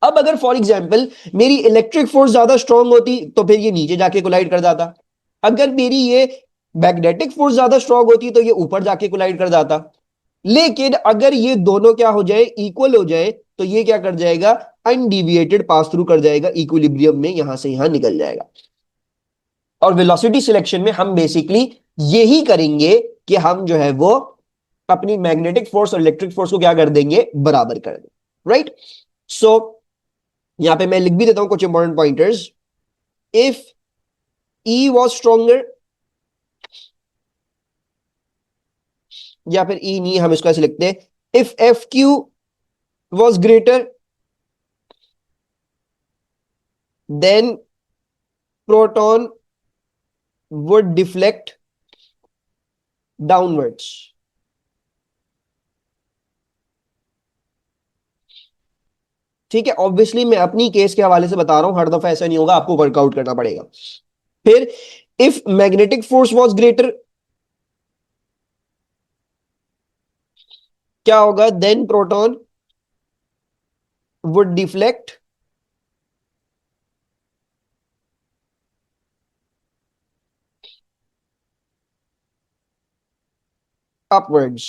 A: अब अगर फॉर एग्जाम्पल मेरी इलेक्ट्रिक फोर्स ज्यादा स्ट्रांग होती तो फिर ये नीचे जाके कोलाइड कर जाता। अगर मेरी ये मैग्नेटिक फोर्स ज्यादा स्ट्रांग होती तो ये ऊपर जाके कोलाइड कर जाता। लेकिन अगर ये दोनों क्या हो जाए, इक्वल हो जाए, तो ये क्या कर जाएगा, अनडिविएटेड पास थ्रू कर जाएगा, इक्विलिब्रियम में यहां से यहां निकल जाएगा। और वेलोसिटी सिलेक्शन में हम बेसिकली यही करेंगे कि हम जो है वो अपनी मैग्नेटिक फोर्स और इलेक्ट्रिक फोर्स को क्या कर देंगे, बराबर कर देंगे, राइट। सो यहां पे मैं लिख भी देता हूं कुछ important pointers. If E was stronger, या फिर E नहीं, हम इसको ऐसे लिखते हैं, if F Q was greater than proton would deflect downwards. ठीक है, ऑब्वियसली मैं अपनी केस के हवाले से बता रहा हूं, हर दफा ऐसा नहीं होगा, आपको वर्कआउट करना पड़ेगा। फिर if magnetic force was greater, क्या होगा, then proton would deflect upwards.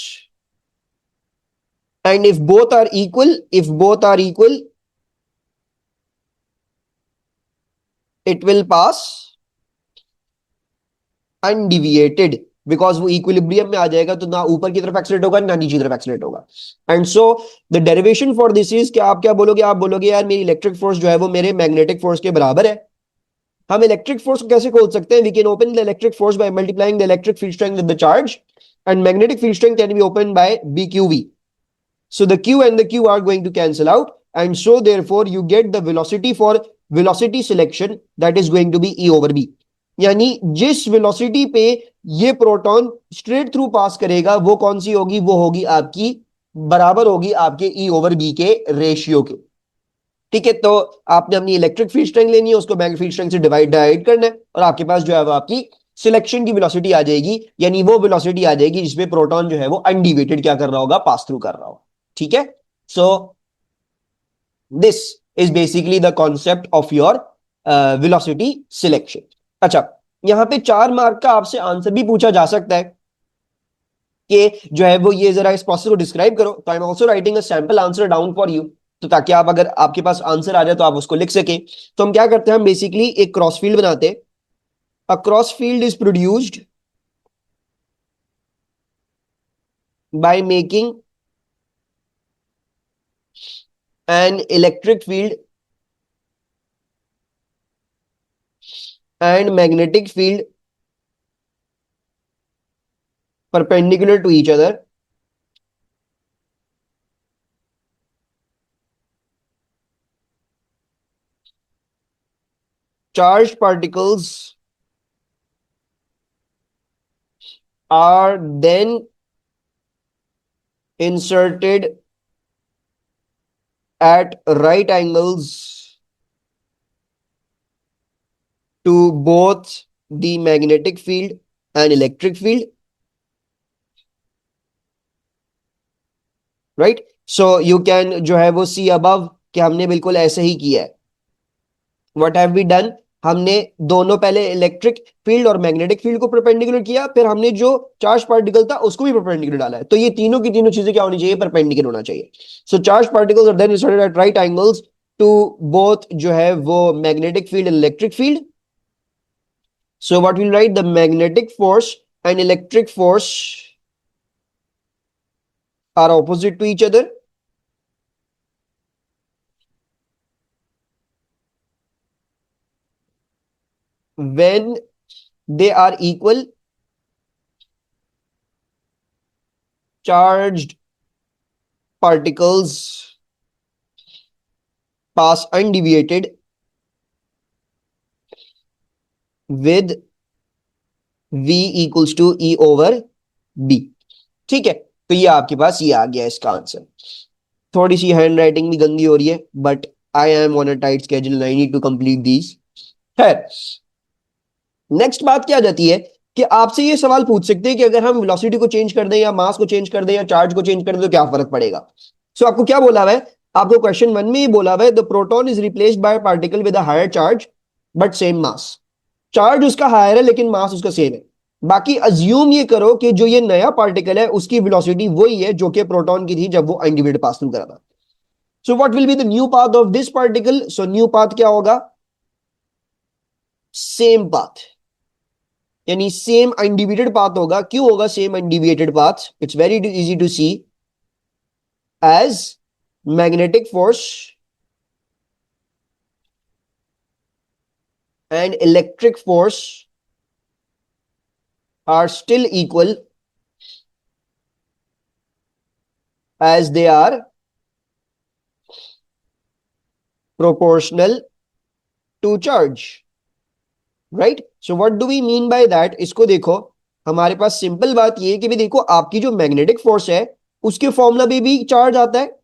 A: And if both are equal, if both are equal, it will pass undeviated, because वो इक्विलिब्रियम में आ जाएगा, तो ना ऊपर की तरफ एक्सीलरेट होगा ना नीचे की तरफ एक्सीलरेट होगा। And so the derivation for this is, क्या आप क्या बोलोगे, आप बोलोगे यार मेरी इलेक्ट्रिक फोर्स जो है वो मेरे मैग्नेटिक फोर्स के बराबर है। हम इलेक्ट्रिक फोर्स को कैसे खोज सकते हैं, we can open the electric force by multiplying the electric field strength with the charge, and magnetic field strength can be open by BQV. So the Q and the Q are going to cancel out, and so therefore you get the velocity for velocity selection, that is going to be E over B. यानी जिस velocity पे ये proton straight through pass करेगा वो कौन सी होगी, वो होगी आपकी, बराबर होगी आपके E ओवर B के रेशियो के। ठीक है, तो आपने अपनी इलेक्ट्रिक फील्ड स्ट्रेंथ लेनी है, उसको मैग्नेटिक फील्ड स्ट्रेंथ से डिवाइड करना है, और आपके पास जो है वो आपकी सिलेक्शन की वेलोसिटी आ जाएगी, यानी वो वेलोसिटी आ जाएगी जिसमें प्रोटॉन जो है वो अनडिवेटेड क्या कर रहा होगा, पास थ्रू कर रहा होगा। ठीक है, so this is basically the concept of your velocity selection. अच्छा, यहां पे 4 मार्क का आपसे आंसर भी पूछा जा सकता है कि जो है वो ये जरा इस प्रोसेस को डिस्क्राइब करो, तो I am also writing a sample answer down for you, तो ताकि आप अगर आपके पास आंसर आ जाए तो आप उसको लिख सके। तो हम क्या करते हैं, हम बेसिकली एक क्रॉस फील्ड बनाते हैं। A cross field is produced by making an electric field and magnetic field perpendicular to each other, charged particles are then inserted at right angles to both the magnetic field and electric field, right? So you can जो है वो see above कि हमने बिल्कुल ऐसे ही किया है। What have we done? हमने दोनों पहले इलेक्ट्रिक फील्ड और मैग्नेटिक फील्ड को परपेंडिकुलर किया, फिर हमने जो चार्ज पार्टिकल था उसको भी परपेंडिकुलर डाला है, तो ये तीनों की तीनों चीजें क्या होनी चाहिए, परपेंडिकुलर होना चाहिए। So charge particles are then inserted at right angles to both जो है वो magnetic field and electric field. So what will right, the magnetic force and electric force are opposite to each other when they are equal, charged particles pass undeviated with V equals to E over B। ठीक है, तो ये आपके पास ये आ गया इसका answer. थोड़ी सी hand writing भी गंदी हो रही है, but I am on a tight schedule, I need to complete these. खैर, नेक्स्ट बात क्या आ जाती है कि आपसे ये सवाल पूछ सकते हैं कि अगर हम वेलोसिटी को चेंज कर दें या मास को चेंज कर दें या चार्ज को चेंज कर दें तो क्या फर्क पड़ेगा। सो आपको क्या बोला हुआ है, आपको क्वेश्चन 1 में ही बोला हुआ है the proton is replaced by particle with a higher charge but same mass. Charge उसका हायर है लेकिन मास उसका सेम है। बाकी अज्यूम ये करो कि जो ये नया पार्टिकल है उसकी वेलोसिटी वही है जो कि प्रोटॉन की थी जब वो इंडिविजुअल पास थ्रू करा था। So what will be the new path of this particle. So new path क्या होगा, सेम पाथ, यानी सेम अनडिविएटेड पाथ होगा। क्यों होगा same undeviated path, it's very easy to see, as magnetic force and electric force are still equal as they are proportional to charge, right? So what do we mean by that? इसको देखो, हमारे पास simple बात ये है कि भी देखो आपकी जो मैग्नेटिक फोर्स है उसके फॉर्मूला में भी चार्ज आता है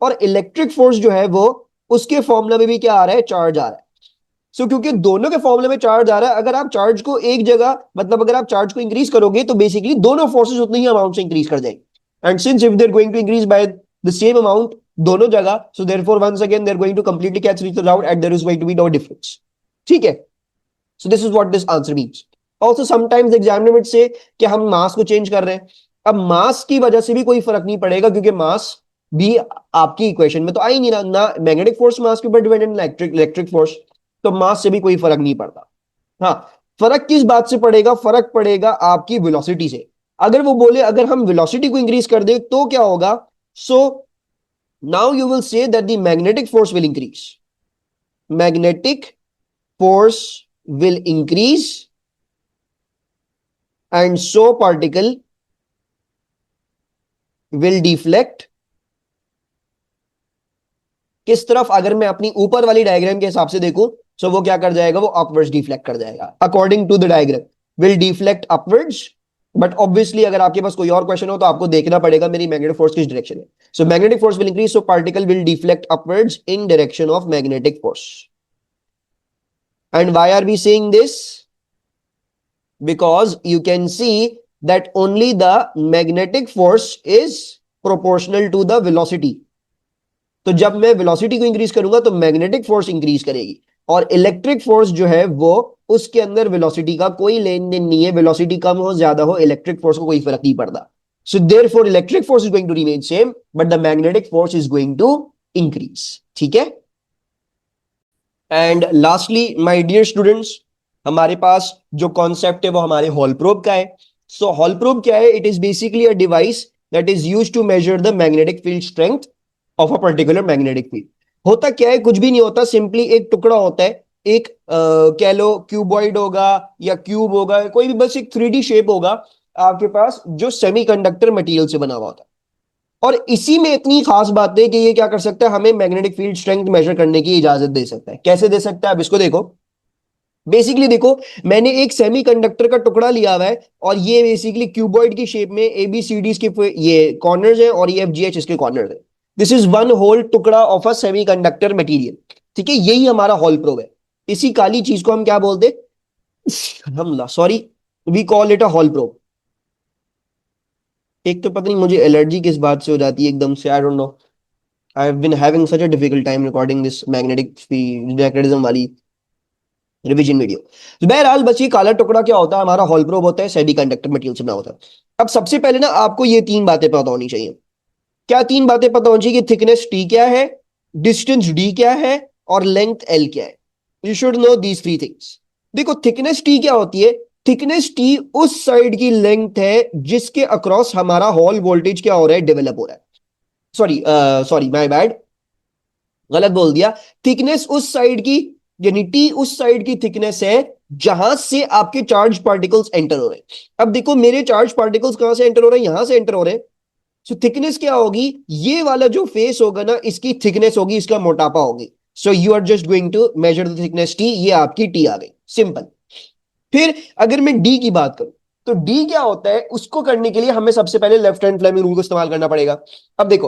A: और इलेक्ट्रिक फोर्स जो है वो उसके फॉर्मूला में भी क्या आ रहा है, चार्ज आ रहा है। सो क्योंकि दोनों के फॉर्मूले में चार्ज आ रहा है, अगर आप चार्ज को एक जगह मतलब अगर आप चार्ज को इंक्रीज करोगे तो बेसिकली दोनों फोर्सेस उतनी ही अमाउंट से इंक्रीज कर जाएंगे। And since if they are going to increase by the same amount दोनों जगह, so therefore once again they are going to completely cancel each other out and there is going to be no difference. ठीक है, so this is what this answer means. Also sometimes examiner में से कि हम मास को change कर रहे हैं, अब मास की वजह से भी कोई फर्क नहीं पड़ेगा क्योंकि मास भी आपकी इक्वेशन में तो आई नहीं ना मैग्नेटिक फोर्स मास के ऊपर डिपेंडेंट, इलेक्ट्रिक फोर्स, तो मास से भी कोई फर्क नहीं पड़ता। हाँ, फर्क किस बात से पड़ेगा, फर्क पड़ेगा आपकी वेलोसिटी से। अगर वो बोले अगर हम वेलोसिटी को इंक्रीज कर दे तो क्या होगा, सो now you will say that the magnetic force will increase, magnetic force will increase and so particle will deflect किस तरफ। अगर मैं अपनी ऊपर वाली डायग्राम के हिसाब से देखूं सो वो क्या कर जाएगा, वो अपवर्ड्स डिफ्लेक्ट कर जाएगा according to the diagram, will deflect upwards. But obviously अगर आपके पास कोई और क्वेश्चन हो तो आपको देखना पड़ेगा मेरी मैग्नेटिक फोर्स किस डायरेक्शन है। So magnetic force will increase so particle will deflect upwards in direction of magnetic force. And why are we saying this, because you can see that only the magnetic force is proportional to the velocity. तो जब मैं velocity को increase करूंगा तो magnetic force increase करेगी और electric force जो है वो उसके अंदर वेलोसिटी का कोई लेन देन नहीं है, वेलोसिटी कम हो ज्यादा हो इलेक्ट्रिक फोर्स को कोई फर्क नहीं पड़ता। So therefore electric force is going to remain same but the magnetic force is going to increase. ठीक है, and lastly my dear students, हमारे पास जो कॉन्सेप्ट है वो हमारे हॉल प्रोब का है। सो हॉल प्रोब क्या है, it is basically a device that is used to measure the magnetic field strength of a particular magnetic field. होता क्या है, कुछ भी नहीं होता, सिंपली एक टुकड़ा होता है, एक कह लो क्यूबॉइड होगा या क्यूब होगा, कोई भी बस एक 3D शेप होगा आपके पास जो सेमीकंडक्टर मटेरियल से बना हुआ होता है। और इसी में इतनी खास बात है कि ये क्या कर सकता है, हमें मैग्नेटिक फील्ड स्ट्रेंथ मेजर करने की इजाजत दे सकता है। कैसे दे सकता है, अब इसको देखो। बेसिकली देखो, मैंने एक सेमीकंडक्टर का टुकड़ा लिया हुआ है और ये बेसिकली क्यूबॉइड की शेप में ABCD के ये कॉर्नर्स हैं और ये FGH इसके कॉर्नर्स हैं। दिस इज वन होल टुकड़ा ऑफ अ सेमीकंडक्टर मटेरियल। ठीक है, यही हमारा हॉल प्रोब है। इसी काली चीज को हम क्या बोलते हैं, हम sorry we call it a Hall probe. एक तो पता नहीं मुझे एलर्जी किस बात से हो जाती है एकदम से, I don't know, I have been having such a difficult time recording this magnetism वाली रिवीजन वीडियो। तो बहरहाल बस ये काला टुकड़ा क्या होता है, हमारा हॉल प्रोब होता है, सेमीकंडक्टर मटेरियल से बना होता है। अब सबसे पहले ना आपको ये तीन बातें पता होनी चाहिए। क्या तीन बातें पता होनी चाहिए कि थिकनेस T क्या है, डिस्टेंस D क्या है और लेंथ L क्या है। You should know these three things. देखो थिकनेस T क्या होती है, थिकनेस T उस साइड की लेंथ है जिसके अक्रॉस हमारा हॉल वोल्टेज क्या हो रहा है, डेवलप हो रहा है। सॉरी सॉरी माय बैड, गलत बोल दिया। थिकनेस उस साइड की, यानी टी उस साइड की थिकनेस है जहां से आपके चार्ज पार्टिकल्स एंटर हो रहे हैं। अब देखो मेरे चार्ज पार्टिकल्स कहां से एंटर हो रहे हैं, यहां से एंटर हो रहे हैं। सो थिकनेस क्या होगी, ये वाला जो फेस होगा ना इसकी थिकनेस होगी, इसका मोटापा होगी। So you are just going to measure the thickness T, ये आपकी टी आ गई, सिंपल। फिर अगर मैं डी की बात करूं तो डी क्या होता है, उसको करने के लिए हमें सबसे पहले लेफ्ट हैंड फ्लेमिंग रूल को इस्तेमाल करना पड़ेगा। अब देखो,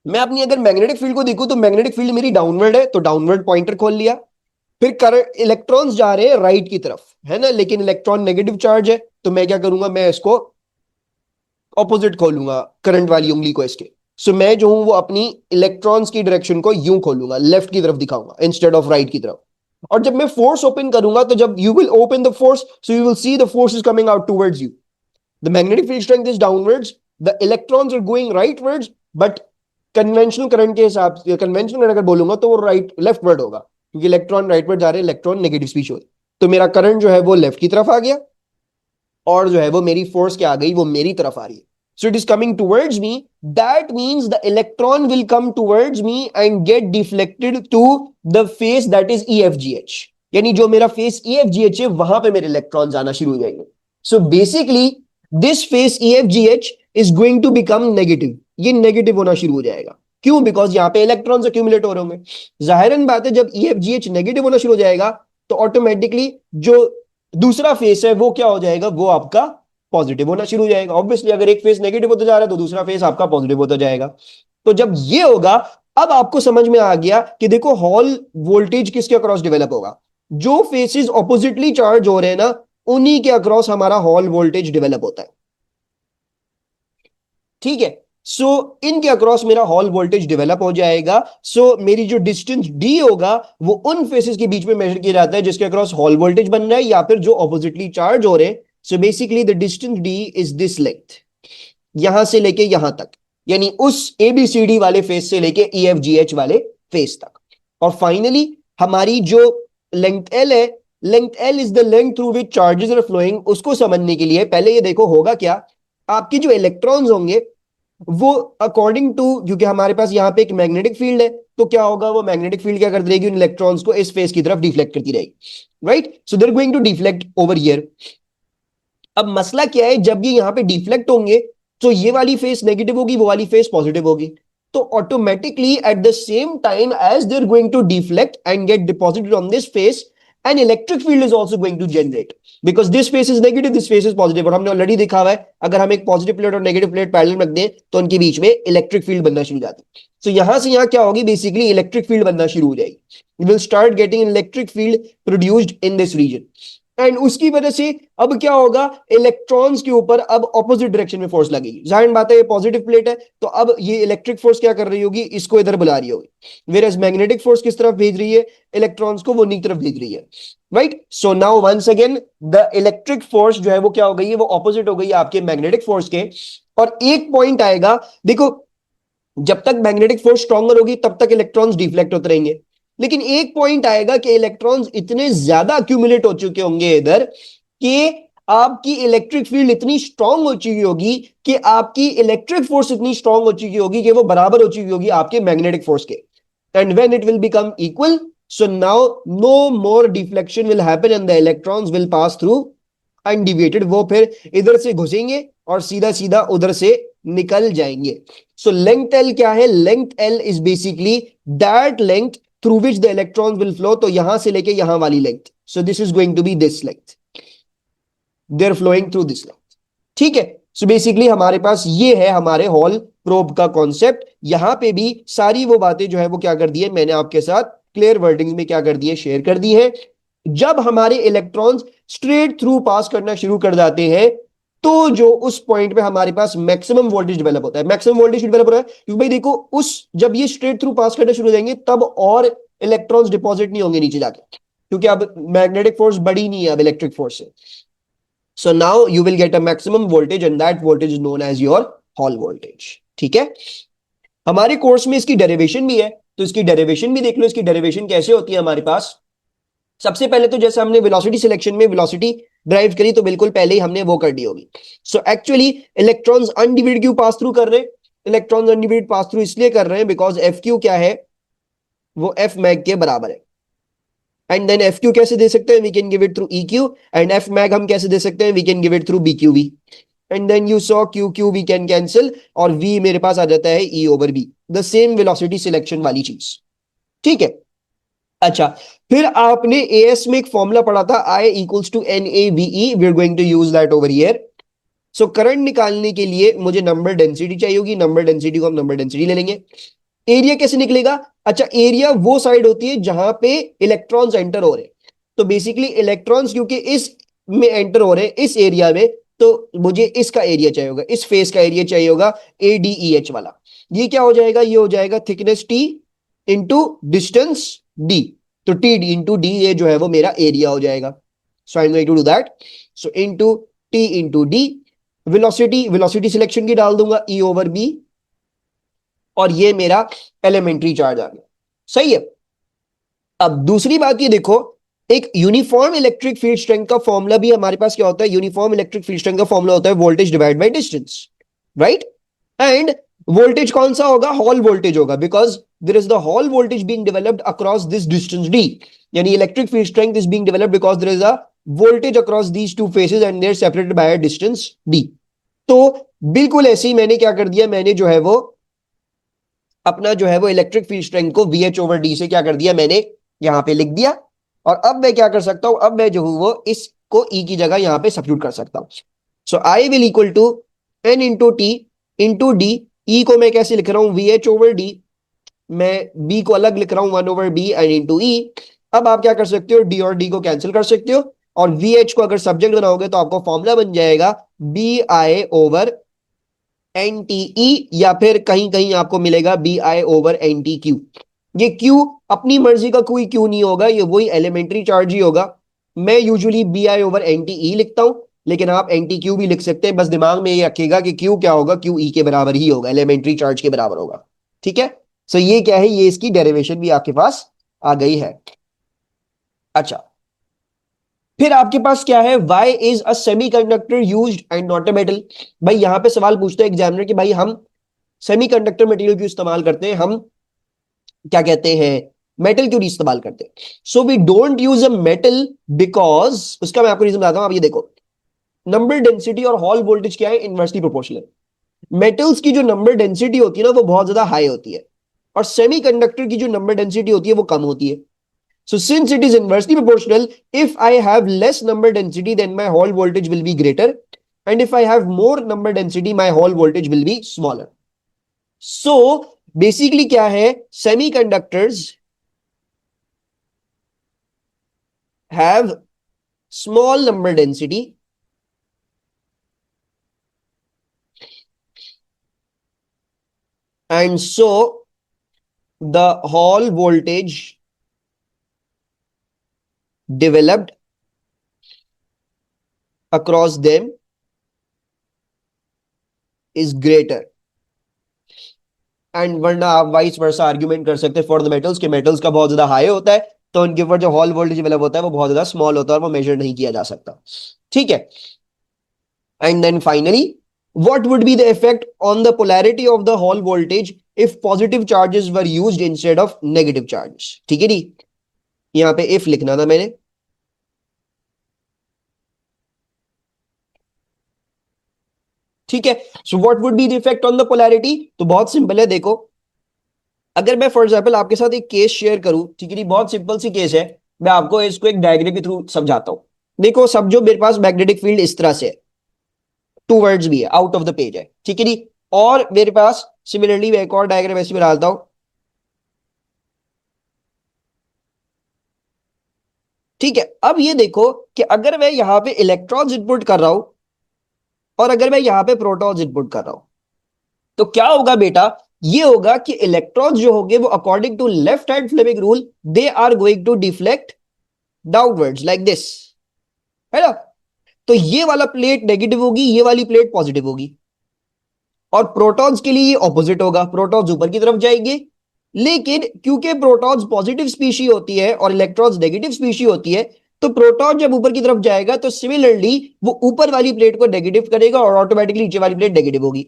A: मैं अपनी अगर मैग्नेटिक फील्ड को देखूं तो मैग्नेटिक फील्ड मेरी डाउनवर्ड है, तो डाउनवर्ड पॉइंटर खोल लिया। फिर करंट इलेक्ट्रॉन्स जा रहे हैं राइट की तरफ, है ना, लेकिन इलेक्ट्रॉन नेगेटिव चार्ज है, तो मैं क्या करूंगा, मैं इसको ऑपोजिट खोलूंगा करंट वाली उंगली को इसके। सो मैं जो हूं वो अपनी इलेक्ट्रॉन्स की डायरेक्शन को यूं खोलूंगा, लेफ्ट की तरफ दिखाऊंगा इंस्टेड ऑफ राइट की तरफ। और जब मैं फोर्स ओपन करूंगा, तो जब you will open the force, so you will see the force is coming out towards you. The magnetic field strength is downwards, the electrons are going rightwards, but conventional current के हिसाब से, conventional current अगर बोलूंगा तो वो right leftward होगा, क्योंकि electron rightward जा रहे हैं, इलेक्ट्रॉन नेगेटिव स्पीड हो रही। तो मेरा करंट जो है वो लेफ्ट की तरफ आ गया, और जो है वो मेरी फोर्स क्या आ गई, वो मेरी तरफ आ रही है। So it is coming towards me. That means the electron will come towards me and get deflected to the face that is EFGH. यानी जो मेरा फेस EFGH है, वहां पे मेरे इलेक्ट्रॉन आना शुरू हो जाएंगे। So basically this face EFGH is going to become negative. ये नेगेटिव होना शुरू हो जाएगा। क्यों? बिकॉज यहाँ पे इलेक्ट्रॉन्स अक्यूमुलेट हो रहे होंगे। जाहिरन बात है, जब EFGH नेगेटिव होना शुरू हो जाएगा, तो ऑटोमेटिकली जो दूसरा फेस है वो क्या हो जाएगा, वो आपका पॉजिटिव होना शुरू हो जाएगा। ऑब्वियसली अगर एक फेस नेगेटिव होता जा रहा है, तो दूसरा फेस आपका पॉजिटिव होता जाएगा। तो जब ये होगा, अब आपको समझ में आ गया कि देखो हॉल वोल्टेज किसके अक्रॉस डेवलप होगा, जो फेसेस ऑपोजिटली चार्ज हो रहे हैं ना, उन्हीं के अक्रॉस हमारा हॉल वोल्टेज डेवलप होता है। ठीक है, सो इनके अक्रॉस मेरा हॉल वोल्टेज डेवलप हो जाएगा। सो मेरी जो डिस्टेंस डी होगा, वो उन फेसेस के बीच में मेजर किया जाता है जिसके अक्रॉस हॉल वोल्टेज बन रहा है, या फिर जो ऑपोजिटली चार्ज हो रहे हैं। So basically the distance D is this length, यहां से लेके यहां तक, यानी उस एबीसीडी वाले फेस से लेके ईएफजीएच वाले फेस तक। और फाइनली हमारी जो लेंथ एल है, length L is the length through which charges are flowing. उसको समझने के लिए पहले ये देखो होगा क्या, आपकी जो इलेक्ट्रॉन्स होंगे वो अकॉर्डिंग टू, क्योंकि हमारे पास यहाँ पे एक मैग्नेटिक फील्ड है, तो क्या होगा, वो मैग्नेटिक फील्ड क्या करती रहेगी, उन इलेक्ट्रॉन्स को इस फेस की तरफ डिफ्लेक्ट करती रहेगी, right. So they are going to deflect over here. अब मसला क्या है, जब ये यहाँ पे डिफ्लेक्ट होंगे, तो ये वाली फेस नेगेटिव होगी, वो वाली फेस पॉजिटिव होगी। तो automatically at the same time as they are going to deflect and get deposited on this face, an electric field is also going to generate, because this face is negative, this face is positive। और हमने already देखा हुआ है, अगर हम एक positive plate और negative plate parallel रख दें, तो उनके बीच में इलेक्ट्रिक फील्ड बनना शुरू हो जाती है। तो यहां से यहां क्या होगी, बेसिकली इलेक्ट्रिक फील्ड बनना शुरू हो जाएगी। You will start getting electric field produced in this region। And उसकी वजह से अब क्या होगा, इलेक्ट्रॉन्स के ऊपर अब ऑपोजिट डायरेक्शन में फोर्स लगेगी। जाहिर बात है, ये पॉजिटिव प्लेट है, तो अब ये इलेक्ट्रिक फोर्स क्या कर रही होगी, इसको इधर बुला रही होगी। वेयर मैग्नेटिक फोर्स किस तरफ भेज रही है, इलेक्ट्रॉन्स को वो नीचे तरफ भेज रही है, right. So now once again the electric force जो है वो क्या हो गई है, वो ऑपोजिट हो गई है आपके मैग्नेटिक फोर्स के। और एक पॉइंट आएगा, देखो जब तक मैग्नेटिक फोर्स स्ट्रॉन्गर होगी, तब तक इलेक्ट्रॉन्स डिफ्लेक्ट होते रहेंगे। लेकिन एक पॉइंट आएगा कि इलेक्ट्रॉन्स इतने ज्यादा अक्यूमुलेट हो चुके होंगे इधर, कि आपकी इलेक्ट्रिक फील्ड इतनी स्ट्रांग हो चुकी होगी, कि आपकी इलेक्ट्रिक फोर्स इतनी स्ट्रांग हो चुकी होगी कि वो बराबर हो चुकी होगी आपके मैग्नेटिक फोर्स के। And when it will become equal, so now no more deflection will happen and the electrons will pass through undeviated. वो फिर इधर से घुसेंगे और सीधा सीधा उधर से निकल जाएंगे। सो लेंथ एल क्या है, length L is basically that length through which the electrons will flow। तो यहां से लेके यहां वाली length, so this is going to be this length, they're flowing through this length। ठीक है, so basically हमारे पास ये है हमारे हॉल प्रोब का कॉन्सेप्ट। यहां पे भी सारी वो बातें जो है वो क्या कर दी है, मैंने आपके साथ क्लियर वर्डिंग्स में क्या कर दी है, शेयर कर दी है। जब हमारे इलेक्ट्रॉन्स स्ट्रेट थ्रू पास करना शुरू कर जाते हैं, तो जो उस पॉइंट पे हमारे पास मैक्सिमम वोल्टेज डेवलप होता है। मैक्सिमम वोल्टेज डेवलप हो रहा है क्योंकि भाई देखो, उस जब ये स्ट्रेट थ्रू पास करना शुरू हो जाएंगे, तब और इलेक्ट्रॉन्स डिपॉजिट नहीं होंगे नीचे जाके, क्योंकि अब मैग्नेटिक फोर्स बड़ी नहीं है अब इलेक्ट्रिक फोर्स से। So now you will get a maximum voltage and that voltage is known as your Hall voltage. ठीक है, हमारे कोर्स में इसकी डेरिवेशन भी है, तो इसकी डेरिवेशन भी देख लो। इसकी डेरिवेशन कैसे होती है हमारे पास। सबसे पहले तो जैसे हमने वेलोसिटी सिलेक्शन में वेलोसिटी ड्राइव करी, तो बिल्कुल पहले ही हमने वो कर दी होगी। सो एक्चुअली इलेक्ट्रॉन्स अनडिवाइडेड क्यों पास थ्रू कर रहे हैं, इलेक्ट्रॉन्स अनडिवाइडेड पास थ्रू इसलिए कर रहे हैं बिकॉज एफ क्यू क्या है, वो एफ मैग के बराबर है। एंड देन एफ क्यू कैसे दे सकते हैं, we can give it through E Q. And F mag हम कैसे दे सकते हैं, we can give it through B Q V. And then you saw Q Q V can cancel, और वी मेरे पास आ जाता है E over B, the same velocity selection वाली चीज। ठीक है, अच्छा, फिर आपने एएस में एक फॉर्मूला पढ़ा था, I equals to n A v e, we are going to use that over here. So current निकालने के लिए मुझे नंबर डेंसिटी चाहिए होगी, नंबर डेंसिटी को हम नंबर डेंसिटी ले लेंगे। एरिया कैसे निकलेगा? अच्छा, एरिया वो साइड होती है जहां पे इलेक्ट्रॉन्स एंटर हो रहे हैं। तो बेसिकली इलेक्ट्रॉन्स क्योंकि इस में एंटर हो रहे हैं इस एरिया में, तो मुझे इसका एरिया चाहिए होगा, इस फेस का एरिया चाहिए होगा, ADEH वाला। ये क्या हो जाएगा? ये हो जाएगा thickness T into distance D। तो T इंटू डी, ये जो है वो मेरा एरिया हो जाएगा। So I am going to do that. So into T into D। Velocity, velocity selection की डाल दूंगा, E/B। और ये मेरा एलिमेंट्री चार्ज आ गया। सही है। अब दूसरी बात ये देखो, एक यूनिफॉर्म इलेक्ट्रिक फील्ड स्ट्रेंथ का फॉर्मूला भी हमारे पास क्या होता है? यूनिफॉर्म इलेक्ट्रिक फील्ड स्ट्रेंथ का फॉर्मूला होता है voltage divide by distance, right? And voltage कौन सा होगा? हॉल वोल्टेज होगा, because there is the Hall voltage being developed across this distance D। यानी electric field strength is being developed because there is a voltage across these two faces and they are separated bye a distance D। तो बिल्कुल ऐसे ही मैंने क्या कर दिया, मैंने जो है वो अपना जो है वो इलेक्ट्रिक फील्ड स्ट्रेंथ को VH/D से क्या कर दिया, मैंने यहां पे लिख दिया। और अब मैं क्या कर सकता हूं? अब मैं जो हूं वो इसको E की जगह यहां पे सब्स्टिट्यूट कर सकता हूं। So I will equal to N into T into D. E को मैं कैसे लिख रहा हूं? VH/D। मैं B को अलग लिख रहा हूं 1/B एंड इंटू E। अब आप क्या कर सकते हो? D और D को कैंसिल कर सकते हो, और VH को अगर सब्जेक्ट बनाओगे तो आपको फॉर्मूला बन जाएगा BI/NTE, या फिर कहीं कहीं आपको मिलेगा BI/NTQ। ये Q अपनी मर्जी का कोई Q नहीं होगा, ये वही एलिमेंट्री चार्ज ही होगा। मैं यूजुअली BI/NTE लिखता हूं, लेकिन आप NTQ भी लिख सकते हैं। बस दिमाग में ये रखिएगा कि Q क्या होगा? Q E के बराबर ही होगा, एलिमेंट्री चार्ज के बराबर होगा। ठीक है। सो ये क्या है? ये इसकी डेरिवेशन भी आपके पास आ गई है। अच्छा, फिर आपके पास क्या है? Why is a semiconductor used and not a metal. भाई यहां पे सवाल पूछता है एग्जामिनर कि भाई हम सेमीकंडक्टर मटेरियल क्यों इस्तेमाल करते हैं, हम क्या कहते हैं, मेटल क्यों नहीं इस्तेमाल करते? So we don't use a metal because, उसका मैं आपको रीजन बताता हूं। आप ये देखो, नंबर डेंसिटी और हॉल वोल्टेज क्या है? Inversely proportional. मेटल्स की जो नंबर डेंसिटी होती है ना, वो बहुत ज्यादा हाई होती है, और सेमीकंडक्टर की जो नंबर डेंसिटी होती है वो कम होती है। So since it is inversely proportional, if I have less number density, then my Hall voltage will be greater. And if I have more number density, my Hall voltage will be smaller. So basically क्या है? Semiconductors have small number density and so the Hall voltage developed across them is greater. And वरना आप vice versa argument कर सकते हैं for the metals के metals का बहुत ज्यादा हाई होता है, तो उनके ऊपर जो हॉल वोल्टेज डेवलप होता है वो बहुत ज्यादा स्मॉल होता है और वो मेजर नहीं किया जा सकता। ठीक है। And then finally, what would be the effect on the polarity of the Hall voltage if positive charges were used instead of negative charges? ठीक है नी, यहां पे if लिखना था मैंने। ठीक है। So what would be the effect on the polarity? तो बहुत सिंपल है, देखो, अगर मैं फॉर एग्जाम्पल आपके साथ एक केस शेयर करूं, ठीक है, बहुत सिंपल सी केस है, मैं आपको इसको एक डायग्राम के थ्रू समझाता हूं। देखो, सब जो मेरे पास मैग्नेटिक फील्ड इस तरह से है, टू वर्ड्स भी है, आउट ऑफ द पेज है, ठीक है नी। और मेरे पास सिमिलरली मैं एक और डायग्राम ऐसे बना देता हूं। ठीक है। अब ये देखो कि अगर मैं यहां पे इलेक्ट्रॉन्स इनपुट कर रहा हूं और अगर मैं यहां पे प्रोटॉन्स इनपुट कर रहा हूं, तो क्या होगा बेटा? ये होगा कि इलेक्ट्रॉन्स जो होंगे वो according to left hand Fleming rule they are going to deflect downwards like this, है ना? तो ये वाला प्लेट नेगेटिव होगी, ये वाली प्लेट पॉजिटिव होगी। और प्रोटॉन्स के लिए ऑपोजिट होगा, प्रोटॉन्स ऊपर की तरफ जाएंगे। लेकिन क्योंकि प्रोटॉन्स पॉजिटिव स्पीशी होती है और इलेक्ट्रॉन्स नेगेटिव स्पीशी होती है, तो प्रोटॉन जब ऊपर की तरफ जाएगा तो सिमिलरली वो ऊपर वाली प्लेट को नेगेटिव करेगा और ऑटोमेटिकली नीचे वाली प्लेट नेगेटिव होगी।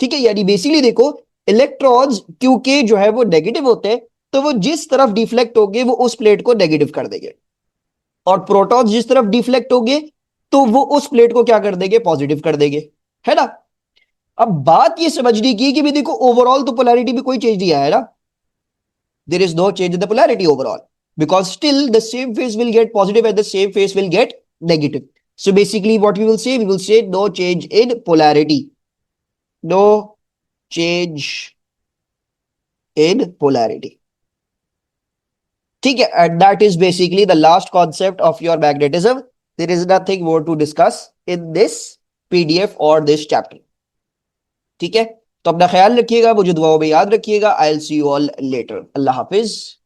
A: ठीक है। यानी बेसिकली देखो, इलेक्ट्रॉन्स क्योंकि जो है वो नेगेटिव होते हैं, तो वो जिस तरफ डिफ्लेक्ट होंगे वो उस प्लेट को नेगेटिव कर देंगे, और प्रोटॉन्स जिस तरफ डिफ्लेक्ट होंगे तो वो उस प्लेट को क्या कर देंगे? पॉजिटिव कर देंगे, है ना? अब बात ये समझने की कि भी देखो, ओवरऑल तो पोलैरिटी में कोई चेंज नहीं आया ना, there is no change in the polarity overall. because still the same phase will get positive and the same phase will get negative. So basically what we will say no change in polarity. No change in polarity. ठीक है, and that is basically the last concept of your magnetism. There is nothing more to discuss in this PDF or this chapter. ठीक है, तो अपना ख्याल रखिएगा, मुझे दुआओं में याद रखिएगा. I will see you all later. अल्लाह हाफिज.